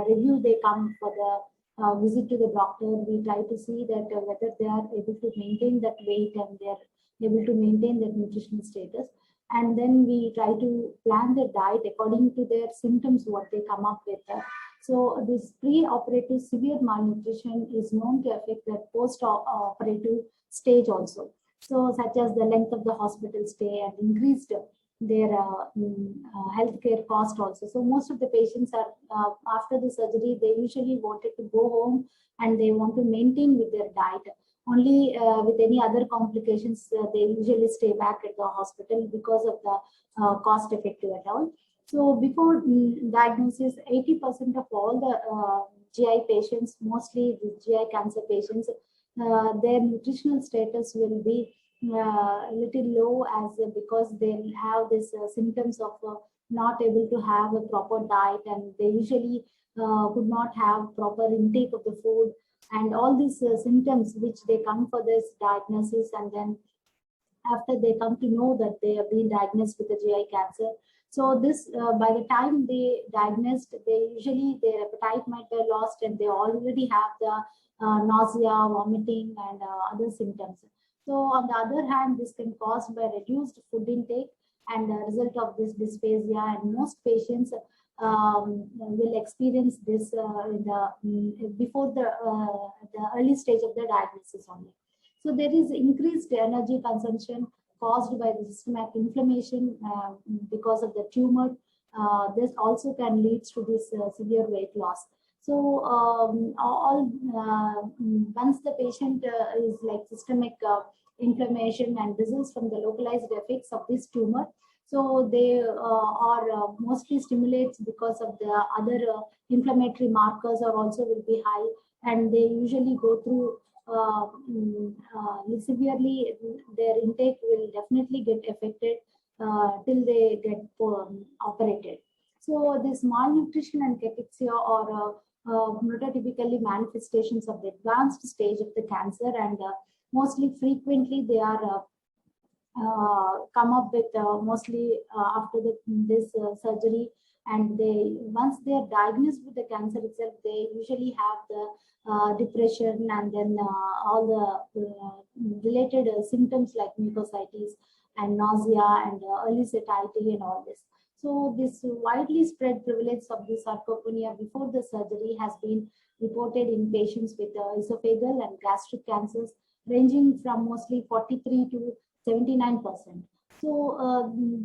review they come for the visit to the doctor. We try to see that whether they are able to maintain that weight and they are able to maintain that nutritional status. And then we try to plan the diet according to their symptoms, what they come up with. So this pre-operative severe malnutrition is known to affect the post-operative stage also. So such as the length of the hospital stay and increased their healthcare cost also. So most of the patients are after the surgery, they usually wanted to go home and they want to maintain with their diet. Only with any other complications, they usually stay back at the hospital because of the cost effective at all. So before diagnosis, 80% of all the GI patients, mostly the GI cancer patients, their nutritional status will be a little low, as because they have this symptoms of not able to have a proper diet, and they usually could not have proper intake of the food, and all these symptoms which they come for this diagnosis, and then after they come to know that they have been diagnosed with the GI cancer. So this by the time they diagnosed, they usually their appetite might be lost and they already have the nausea, vomiting, and other symptoms. So on the other hand, this can cause by reduced food intake and the result of this dysphagia, and most patients will experience this before the early stage of the diagnosis only. So there is increased energy consumption caused by the systemic inflammation because of the tumor. This also can lead to this severe weight loss. So once the patient is like systemic inflammation and results from the localized effects of this tumor, so they are mostly stimulates because of the other inflammatory markers are also will be high, and they usually go through severely. Their intake will definitely get affected till they get operated. So this malnutrition and cachexia are prototypically manifestations of the advanced stage of the cancer, and mostly frequently they are come up with mostly after this surgery, and they once they are diagnosed with the cancer itself, they usually have the depression and then all the related symptoms like mucositis and nausea and early satiety and all this. So this widely spread prevalence of the sarcopenia before the surgery has been reported in patients with esophageal and gastric cancers, ranging from mostly 43 to 79%. So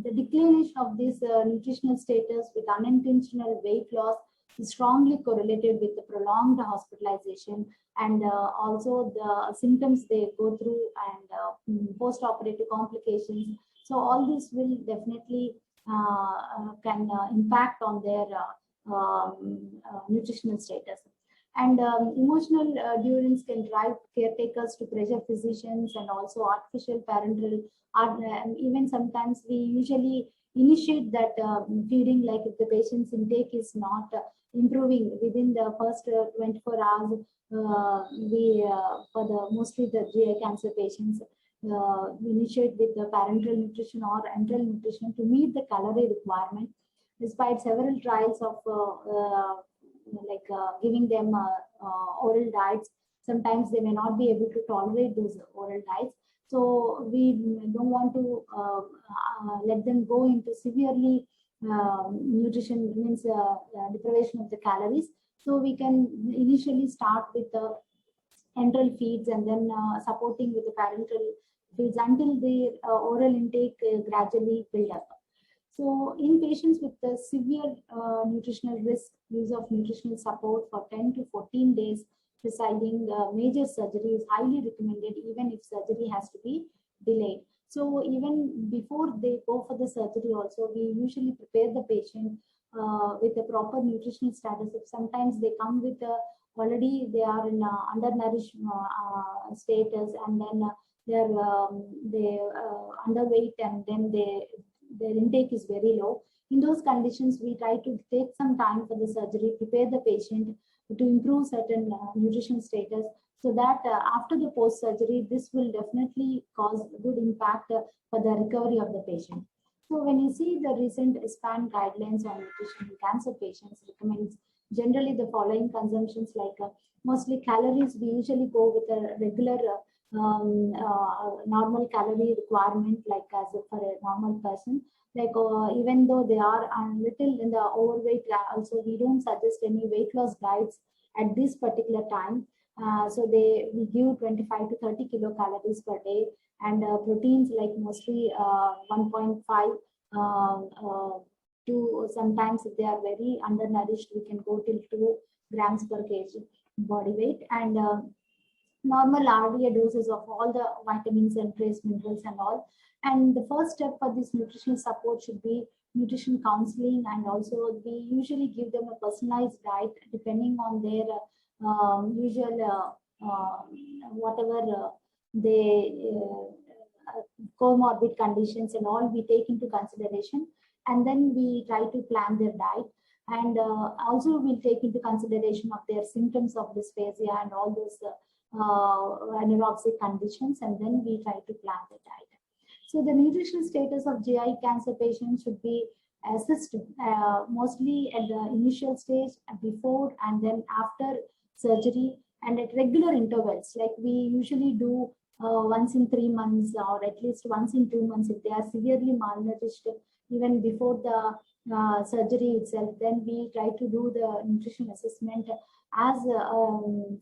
the declination of this nutritional status with unintentional weight loss is strongly correlated with the prolonged hospitalization and also the symptoms they go through and post-operative complications. So all this will definitely can impact on their nutritional status. And emotional durance can drive caretakers to pressure physicians and also artificial parental, even sometimes we usually initiate that feeding, like if the patient's intake is not improving within the first 24 hours, we for the mostly the GI cancer patients, we initiate with the parenteral nutrition or enteral nutrition to meet the calorie requirement, despite several trials of giving them oral diets. Sometimes they may not be able to tolerate those oral diets. So we don't want to let them go into severely nutrition, means deprivation of the calories. So we can initially start with the enteral feeds and then supporting with the parenteral feeds until the oral intake gradually build up. So in patients with the severe nutritional risk, use of nutritional support for 10 to 14 days preceding major surgery is highly recommended, even if surgery has to be delayed. So even before they go for the surgery also, we usually prepare the patient with a proper nutritional status. If sometimes they come with already they are in undernourished status, and then they underweight, and then their intake is very low. In those conditions, we try to take some time for the surgery, prepare the patient to improve certain nutrition status, so that after the post-surgery, this will definitely cause good impact for the recovery of the patient. So when you see the recent SPAN guidelines on nutrition in cancer patients recommends generally the following consumptions, like mostly calories, we usually go with a regular normal calorie requirement, like as for a normal person. Like even though they are a little in the overweight, also we don't suggest any weight loss diets at this particular time. So we give 25 to 30 kilocalories per day, and proteins like mostly 1.5 to sometimes if they are very undernourished, we can go till 2 grams per kg body weight, and normal RDA doses of all the vitamins and trace minerals and all. And the first step for this nutritional support should be nutrition counseling, and also we usually give them a personalized diet depending on their usual whatever they comorbid conditions and all we take into consideration, and then we try to plan their diet. And also we'll take into consideration of their symptoms of dysphagia and all those anorexic conditions, and then we try to plan the diet. So the nutritional status of GI cancer patients should be assessed mostly at the initial stage, before and then after surgery, and at regular intervals. Like we usually do once in 3 months, or at least once in 2 months if they are severely malnourished, even before the surgery itself, then we try to do the nutrition assessment as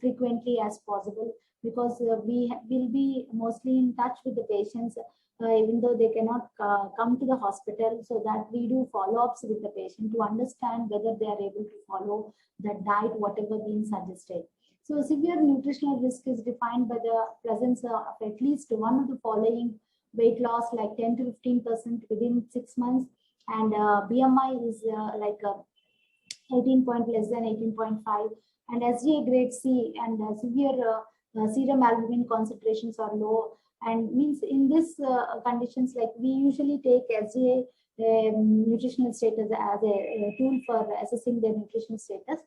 frequently as possible, because we will be mostly in touch with the patients, even though they cannot come to the hospital, so that we do follow-ups with the patient to understand whether they are able to follow the diet, whatever being suggested. So severe nutritional risk is defined by the presence of at least one of the following: weight loss like 10 to 15% within 6 months, and BMI is 18 point less than 18.5, and SGA grade C, and severe serum albumin concentrations are low. And means in this conditions, like we usually take SGA nutritional status as a tool for assessing their nutritional status.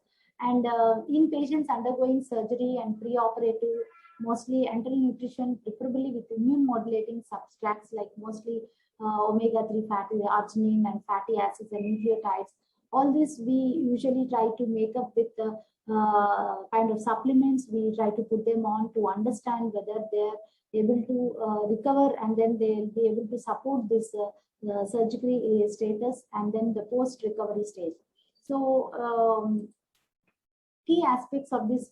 And in patients undergoing surgery and preoperative, mostly enteral nutrition, preferably with immune modulating substrates like mostly omega-3 fatty arginine and fatty acids and nucleotides. All this we usually try to make up with the kind of supplements. We try to put them on to understand whether they're able to recover, and then they'll be able to support this surgery status and then the post-recovery stage. So key aspects of this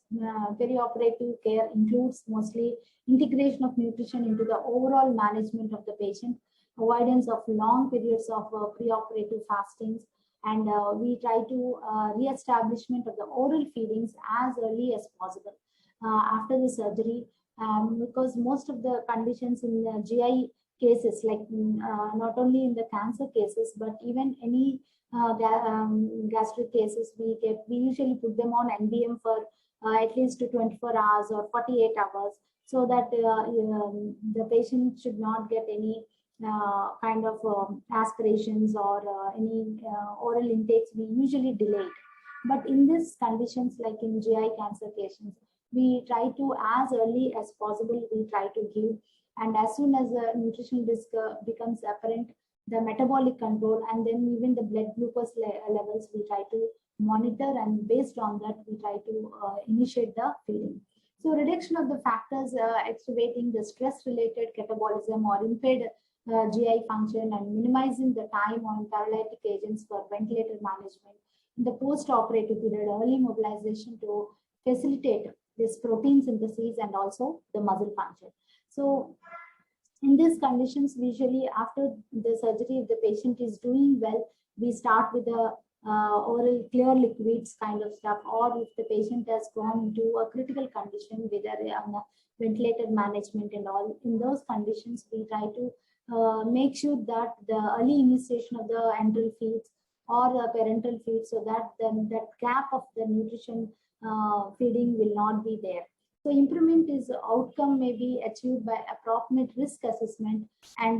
perioperative care includes mostly integration of nutrition into the overall management of the patient, avoidance of long periods of preoperative fastings, and we try to re-establishment of the oral feedings as early as possible after the surgery, because most of the conditions in the GI cases, like not only in the cancer cases, but even any gastric cases, we usually put them on NBM for at least 24 hours or 48 hours, so that the patient should not get any kind of aspirations or any oral intakes. We usually delay it. But in these conditions, like in GI cancer patients, we try to, as early as possible, we try to give. And as soon as the nutritional risk becomes apparent, the metabolic control and then even the blood glucose levels, we try to monitor, and based on that, we try to initiate the feeding. So reduction of the factors activating the stress-related catabolism or impaired GI function, and minimizing the time on paralytic agents for ventilator management in the post-operative period, early mobilization to facilitate this protein synthesis and also the muscle function. So in these conditions, usually after the surgery, if the patient is doing well, we start with the oral clear liquids kind of stuff, or if the patient has gone into a critical condition with a ventilator management and all, in those conditions, we try to make sure that the early initiation of the enteral feeds or the parental feeds, so that then that gap of the nutrition feeding will not be there. So improvement is outcome may be achieved by appropriate risk assessment and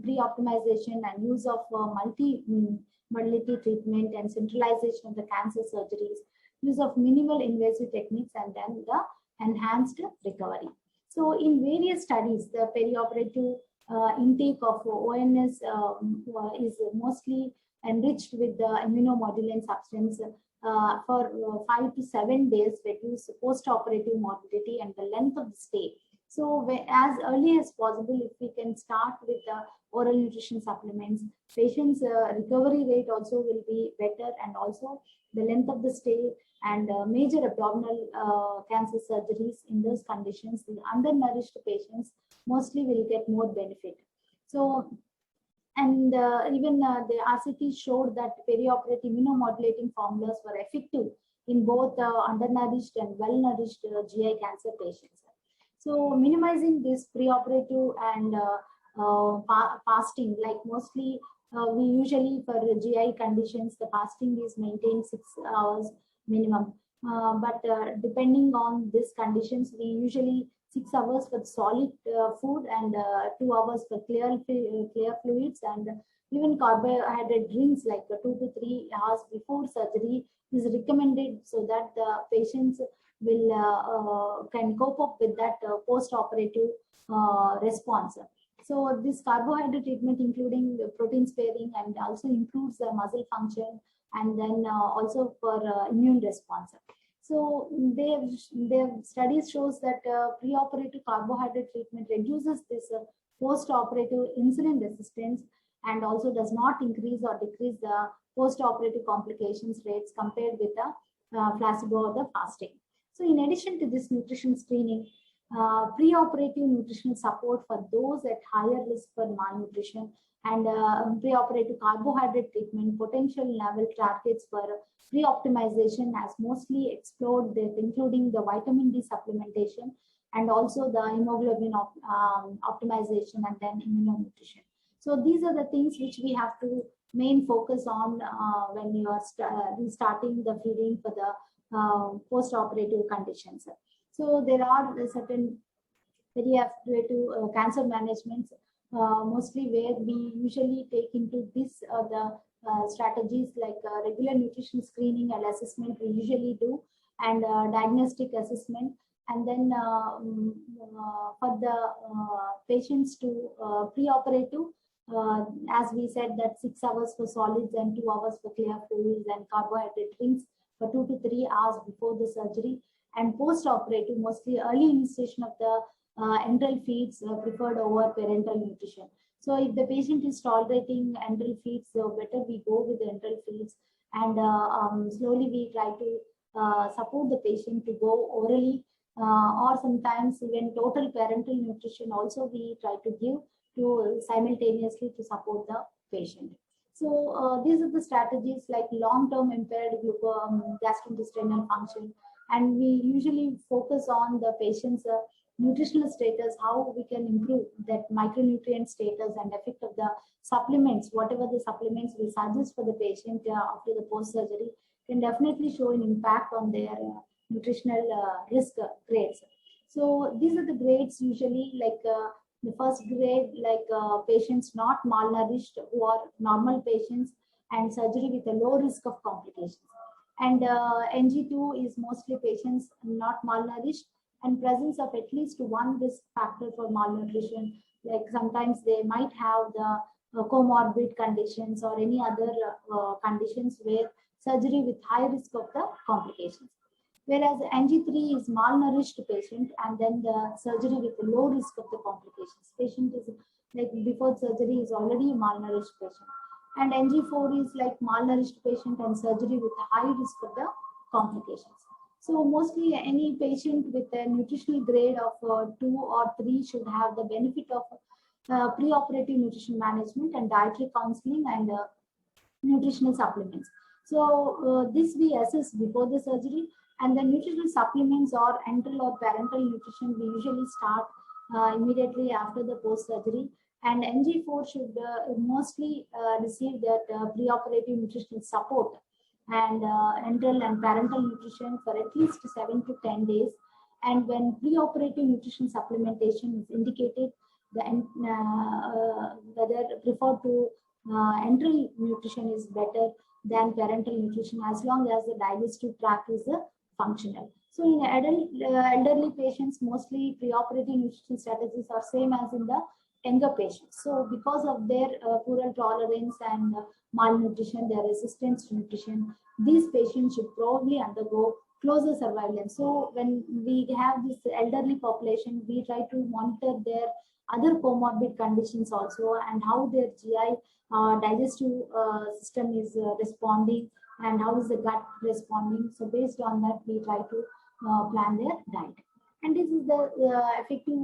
pre-optimization and use of multi-modality treatment and centralization of the cancer surgeries, use of minimal invasive techniques, and then the enhanced recovery. So in various studies, the perioperative intake of ONS is mostly enriched with the immunomodulant substance for 5 to 7 days, reduce post-operative morbidity and the length of the stay. So as early as possible, if we can start with the oral nutrition supplements, patients' recovery rate also will be better, and also the length of the stay, and major abdominal cancer surgeries in those conditions, the undernourished patients mostly will get more benefit. So, and even the RCT showed that perioperative immunomodulating formulas were effective in both undernourished and well-nourished GI cancer patients. So minimizing this preoperative and fasting, like mostly we usually for GI conditions, the fasting is maintained 6 hours minimum. But depending on these conditions, we usually 6 hours for solid food and 2 hours for clear fluids, and even carbohydrate drinks like 2 to 3 hours before surgery is recommended, so that the patients will can cope up with that post-operative response. So this carbohydrate treatment, including protein sparing, and also improves the muscle function, and then also for immune response. So their studies shows that preoperative carbohydrate treatment reduces this post-operative insulin resistance, and also does not increase or decrease the post-operative complications rates compared with the placebo or the fasting. So in addition to this nutrition screening, preoperative nutritional support for those at higher risk for malnutrition and preoperative carbohydrate treatment, potential novel targets for pre-optimization has mostly explored that, including the vitamin D supplementation and also the hemoglobin optimization and then immunonutrition. So these are the things which we have to main focus on when you are restarting the feeding for the post-operative conditions. So there are certain perioperative cancer management, mostly where we usually take into this the strategies like regular nutrition screening and assessment we usually do, and diagnostic assessment, and then for the patients to preoperative, as we said, that 6 hours for solids and 2 hours for clear fluids and carbohydrate drinks for 2 to 3 hours before the surgery, and post-operative, mostly early initiation of the enteral feeds preferred over parenteral nutrition. So if the patient is tolerating enteral feeds, better we go with the enteral feeds, and slowly we try to support the patient to go orally, or sometimes even total parenteral nutrition also we try to give to simultaneously to support the patient. So these are the strategies like long-term impaired gastrointestinal function, and we usually focus on the patient's nutritional status, how we can improve that micronutrient status and effect of the supplements, whatever the supplements we suggest for the patient after the post-surgery can definitely show an impact on their nutritional risk grades. So these are the grades usually, like the first grade, like patients not malnourished who are normal patients and surgery with a low risk of complications. And NG2 is mostly patients not malnourished and presence of at least one risk factor for malnutrition. Like sometimes they might have the comorbid conditions or any other conditions where surgery with high risk of the complications. Whereas NG3 is malnourished patient and then the surgery with a low risk of the complications. Patient is like before surgery is already a malnourished patient. And NG4 is like malnourished patient and surgery with a high risk of the complications. So mostly any patient with a nutritional grade of 2 or 3 should have the benefit of preoperative nutrition management and dietary counseling and nutritional supplements. So this we assess before the surgery, and the nutritional supplements or enteral or parenteral nutrition we usually start immediately after the post-surgery. And NG4 should mostly receive that preoperative nutritional support and enteral and parenteral nutrition for at least 7 to 10 days. And when preoperative nutrition supplementation is indicated, whether preferred to enteral nutrition is better than parenteral nutrition as long as the digestive tract is functional. So in elderly patients, mostly preoperative nutrition strategies are same as in the younger patients. So because of their poor tolerance and malnutrition, their resistance to nutrition, these patients should probably undergo closer surveillance. So when we have this elderly population, we try to monitor their other comorbid conditions also and how their GI digestive system is responding and how is the gut responding. So based on that, we try to plan their diet. And this is the effective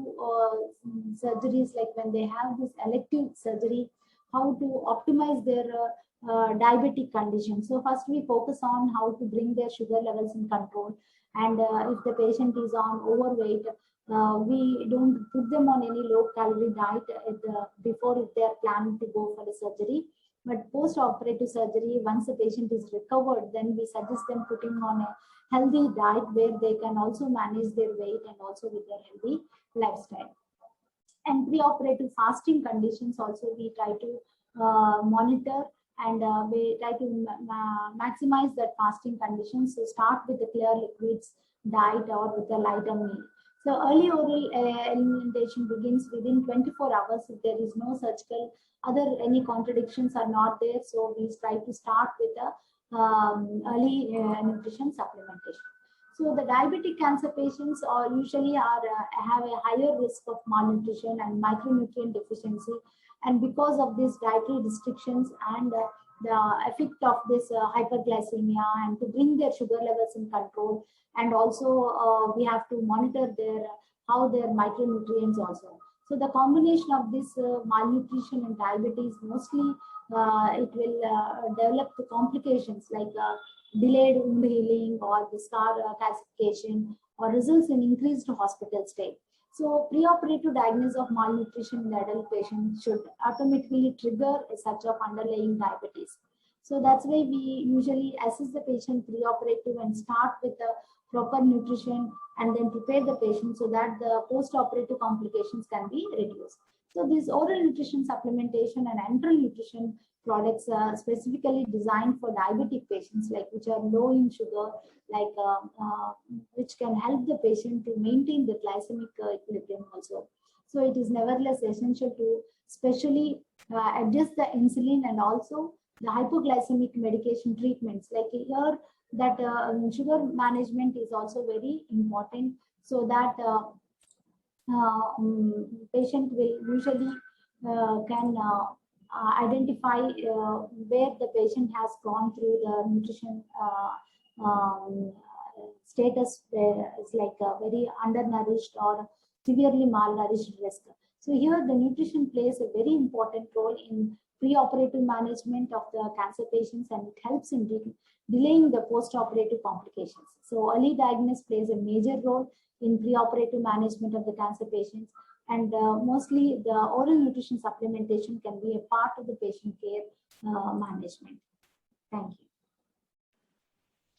surgeries, like when they have this elective surgery, how to optimize their diabetic condition. So first we focus on how to bring their sugar levels in control. And if the patient is on overweight, we don't put them on any low calorie diet before if they are planning to go for the surgery. But post-operative surgery, once the patient is recovered, then we suggest them putting on a healthy diet where they can also manage their weight and also with their healthy lifestyle. And preoperative fasting conditions also we try to monitor, and we try to maximize that fasting conditions. So start with the clear liquids diet or with a lighter meal. So early oral alimentation begins within 24 hours if there is no surgical any contradictions are not there. So we try to start with a early nutrition supplementation. So the diabetic cancer patients are usually have a higher risk of malnutrition and micronutrient deficiency. And because of these dietary restrictions and the effect of this hyperglycemia and to bring their sugar levels in control. And also we have to monitor their how their micronutrients also. So the combination of this malnutrition and diabetes, mostly it will develop the complications like delayed wound healing or the scar calcification, or results in increased hospital stay. So preoperative diagnosis of malnutrition in the adult patient should automatically trigger such of underlying diabetes. So that's why we usually assess the patient preoperative and start with the proper nutrition and then prepare the patient so that the post-operative complications can be reduced. So these oral nutrition supplementation and enteral nutrition products are specifically designed for diabetic patients, like which are low in sugar, like which can help the patient to maintain the glycemic equilibrium also. So it is nevertheless essential to specially adjust the insulin and also the hypoglycemic medication treatments. Like here, that sugar management is also very important, so that patient will usually can identify where the patient has gone through the nutrition status, it's like very undernourished or severely malnourished risk. So here the nutrition plays a very important role in preoperative management of the cancer patients, and it helps in delaying the post-operative complications. So early diagnosis plays a major role in preoperative management of the cancer patients, and mostly the oral nutrition supplementation can be a part of the patient care management. Thank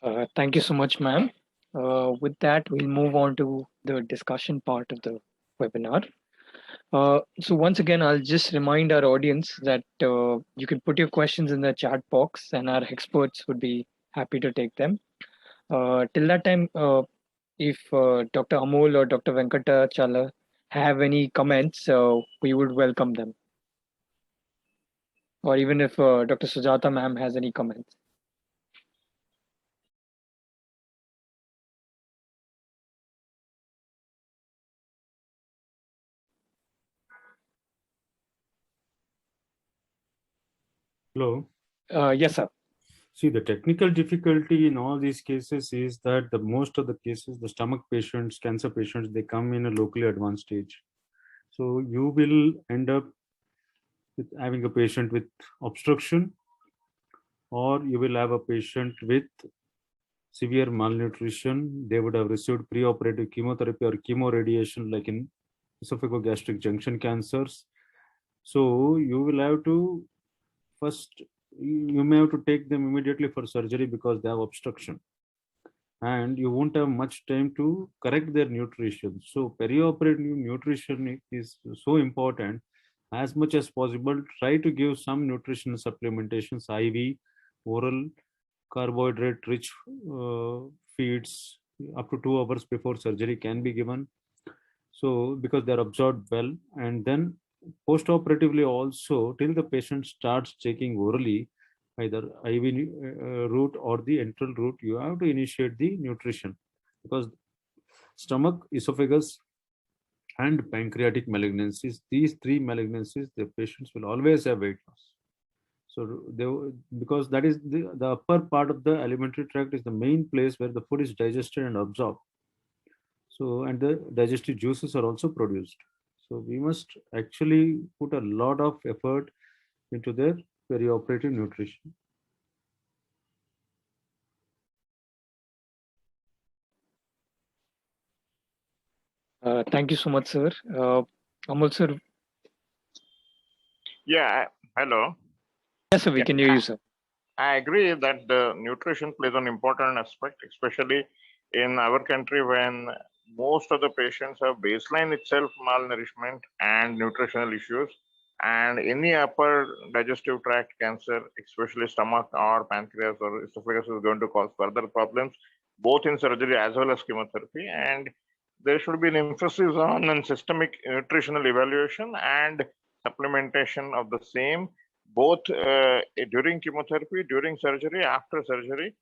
you. Thank you so much, ma'am. With that, we'll move on to the discussion part of the webinar. So once again, I'll just remind our audience that you can put your questions in the chat box and our experts would be happy to take them. Till that time, if Dr. Amol or Dr. Venkatachala have any comments, we would welcome them. Or even if Dr. Sujatha ma'am has any comments. Hello. Yes, sir. See, the technical difficulty in all these cases is that the most of the cases, the stomach patients, cancer patients, they come in a locally advanced stage. So you will end up with having a patient with obstruction, or you will have a patient with severe malnutrition. They would have received preoperative chemotherapy or chemoradiation, like in esophagogastric junction cancers. So you will have to first, you may have to take them immediately for surgery because they have obstruction, and you won't have much time to correct their nutrition. So perioperative nutrition is so important. As much as possible, try to give some nutritional supplementations, IV, oral, carbohydrate rich feeds up to 2 hours before surgery can be given. So because they're absorbed well, and then post-operatively also, till the patient starts taking orally, either IV route or the enteral route, you have to initiate the nutrition, because stomach, esophagus, and pancreatic malignancies, these 3 malignancies, the patients will always have weight loss. So they, because that is the upper part of the alimentary tract is the main place where the food is digested and absorbed. So, and the digestive juices are also produced. So we must actually put a lot of effort into their perioperative nutrition. Thank you so much, sir. Amol, sir. Yeah, hello. Yes, sir, we can hear you, sir. I agree that the nutrition plays an important aspect, especially in our country when most of the patients have baseline itself malnourishment and nutritional issues, and any upper digestive tract cancer, especially stomach or pancreas or esophagus, is going to cause further problems, both in surgery as well as chemotherapy. And there should be an emphasis on systemic nutritional evaluation and supplementation of the same, both during chemotherapy, during surgery, after surgery,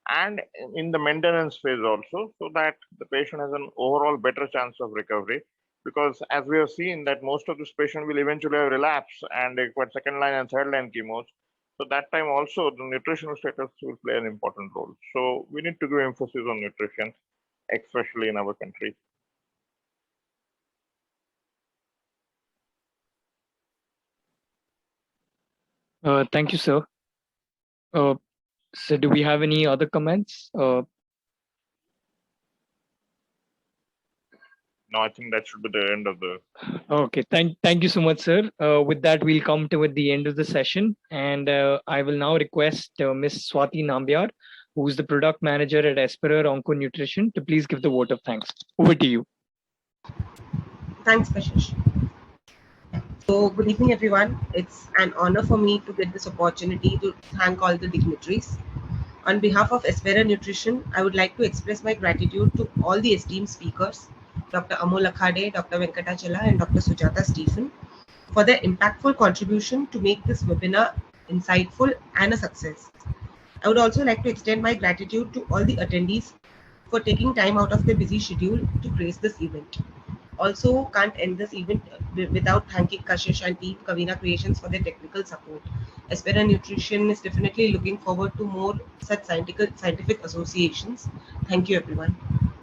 and in the maintenance phase also, so that the patient has an overall better chance of recovery. Because as we have seen that most of this patient will eventually have relapse and require second line and third line chemos. So that time also the nutritional status will play an important role. So we need to give emphasis on nutrition, especially in our country. Thank you, sir. So do we have any other comments? No, I think that should be the end of the. Okay, thank you so much, sir. With that, we'll come to the end of the session, and I will now request Ms. Swati Nambiar, who is the product manager at Esperer Onco Nutrition, to please give the vote of thanks. Over to you. Thanks, Kashish. So, good evening, everyone. It's an honor for me to get this opportunity to thank all the dignitaries. On behalf of Esperer Nutrition, I would like to express my gratitude to all the esteemed speakers, Dr. Amol Akhade, Dr. Venkatachala, and Dr. Sujatha Stephen, for their impactful contribution to make this webinar insightful and a success. I would also like to extend my gratitude to all the attendees for taking time out of their busy schedule to grace this event. Also, can't end this event without thanking Kashish and team Kavina Creations for their technical support. Esperer Nutrition is definitely looking forward to more such scientific associations. Thank you, everyone.